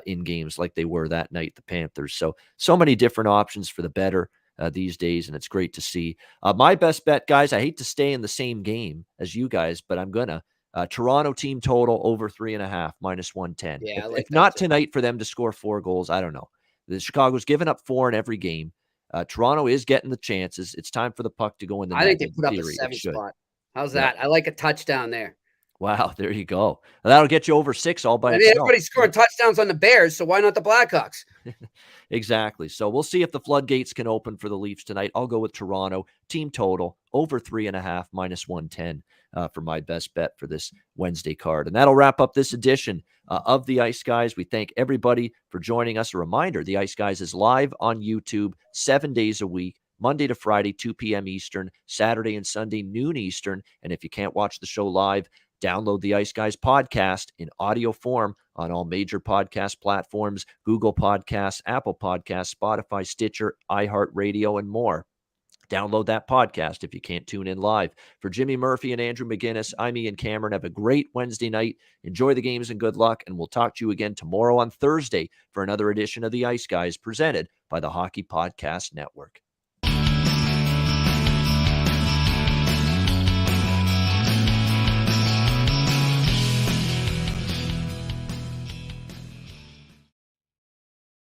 in games like they were that night, the Panthers. So many different options for the better these days, and it's great to see. My best bet, guys, I hate to stay in the same game as you guys, but I'm going to. Toronto team total over 3.5 -110. Yeah, I like If that not too. tonight for them to score 4 goals, I don't know. The Chicago's given up 4 in every game. Toronto is getting the chances. It's time for the puck to go in the I net. think they In put up a theory, it 7 should. spot. How's Yeah. that? I like a touchdown there. Wow, there you go. That'll get you over 6 all by I mean, itself. everybody's scoring touchdowns on the Bears, so why not the Blackhawks? Exactly. So we'll see if the floodgates can open for the Leafs tonight. I'll go with Toronto team total over 3.5 -110 for my best bet for this Wednesday card. And that'll wrap up this edition of the Ice Guys. We thank everybody for joining us. A reminder, the Ice Guys is live on YouTube 7 days a week, Monday to Friday, 2 p.m. Eastern, Saturday and Sunday, noon Eastern. And if you can't watch the show live, download the Ice Guys podcast in audio form on all major podcast platforms, Google Podcasts, Apple Podcasts, Spotify, Stitcher, iHeartRadio, and more. Download that podcast if you can't tune in live. For Jimmy Murphy and Andrew McInnis, I'm Ian Cameron. Have a great Wednesday night. Enjoy the games and good luck, and we'll talk to you again tomorrow on Thursday for another edition of the Ice Guys presented by the Hockey Podcast Network.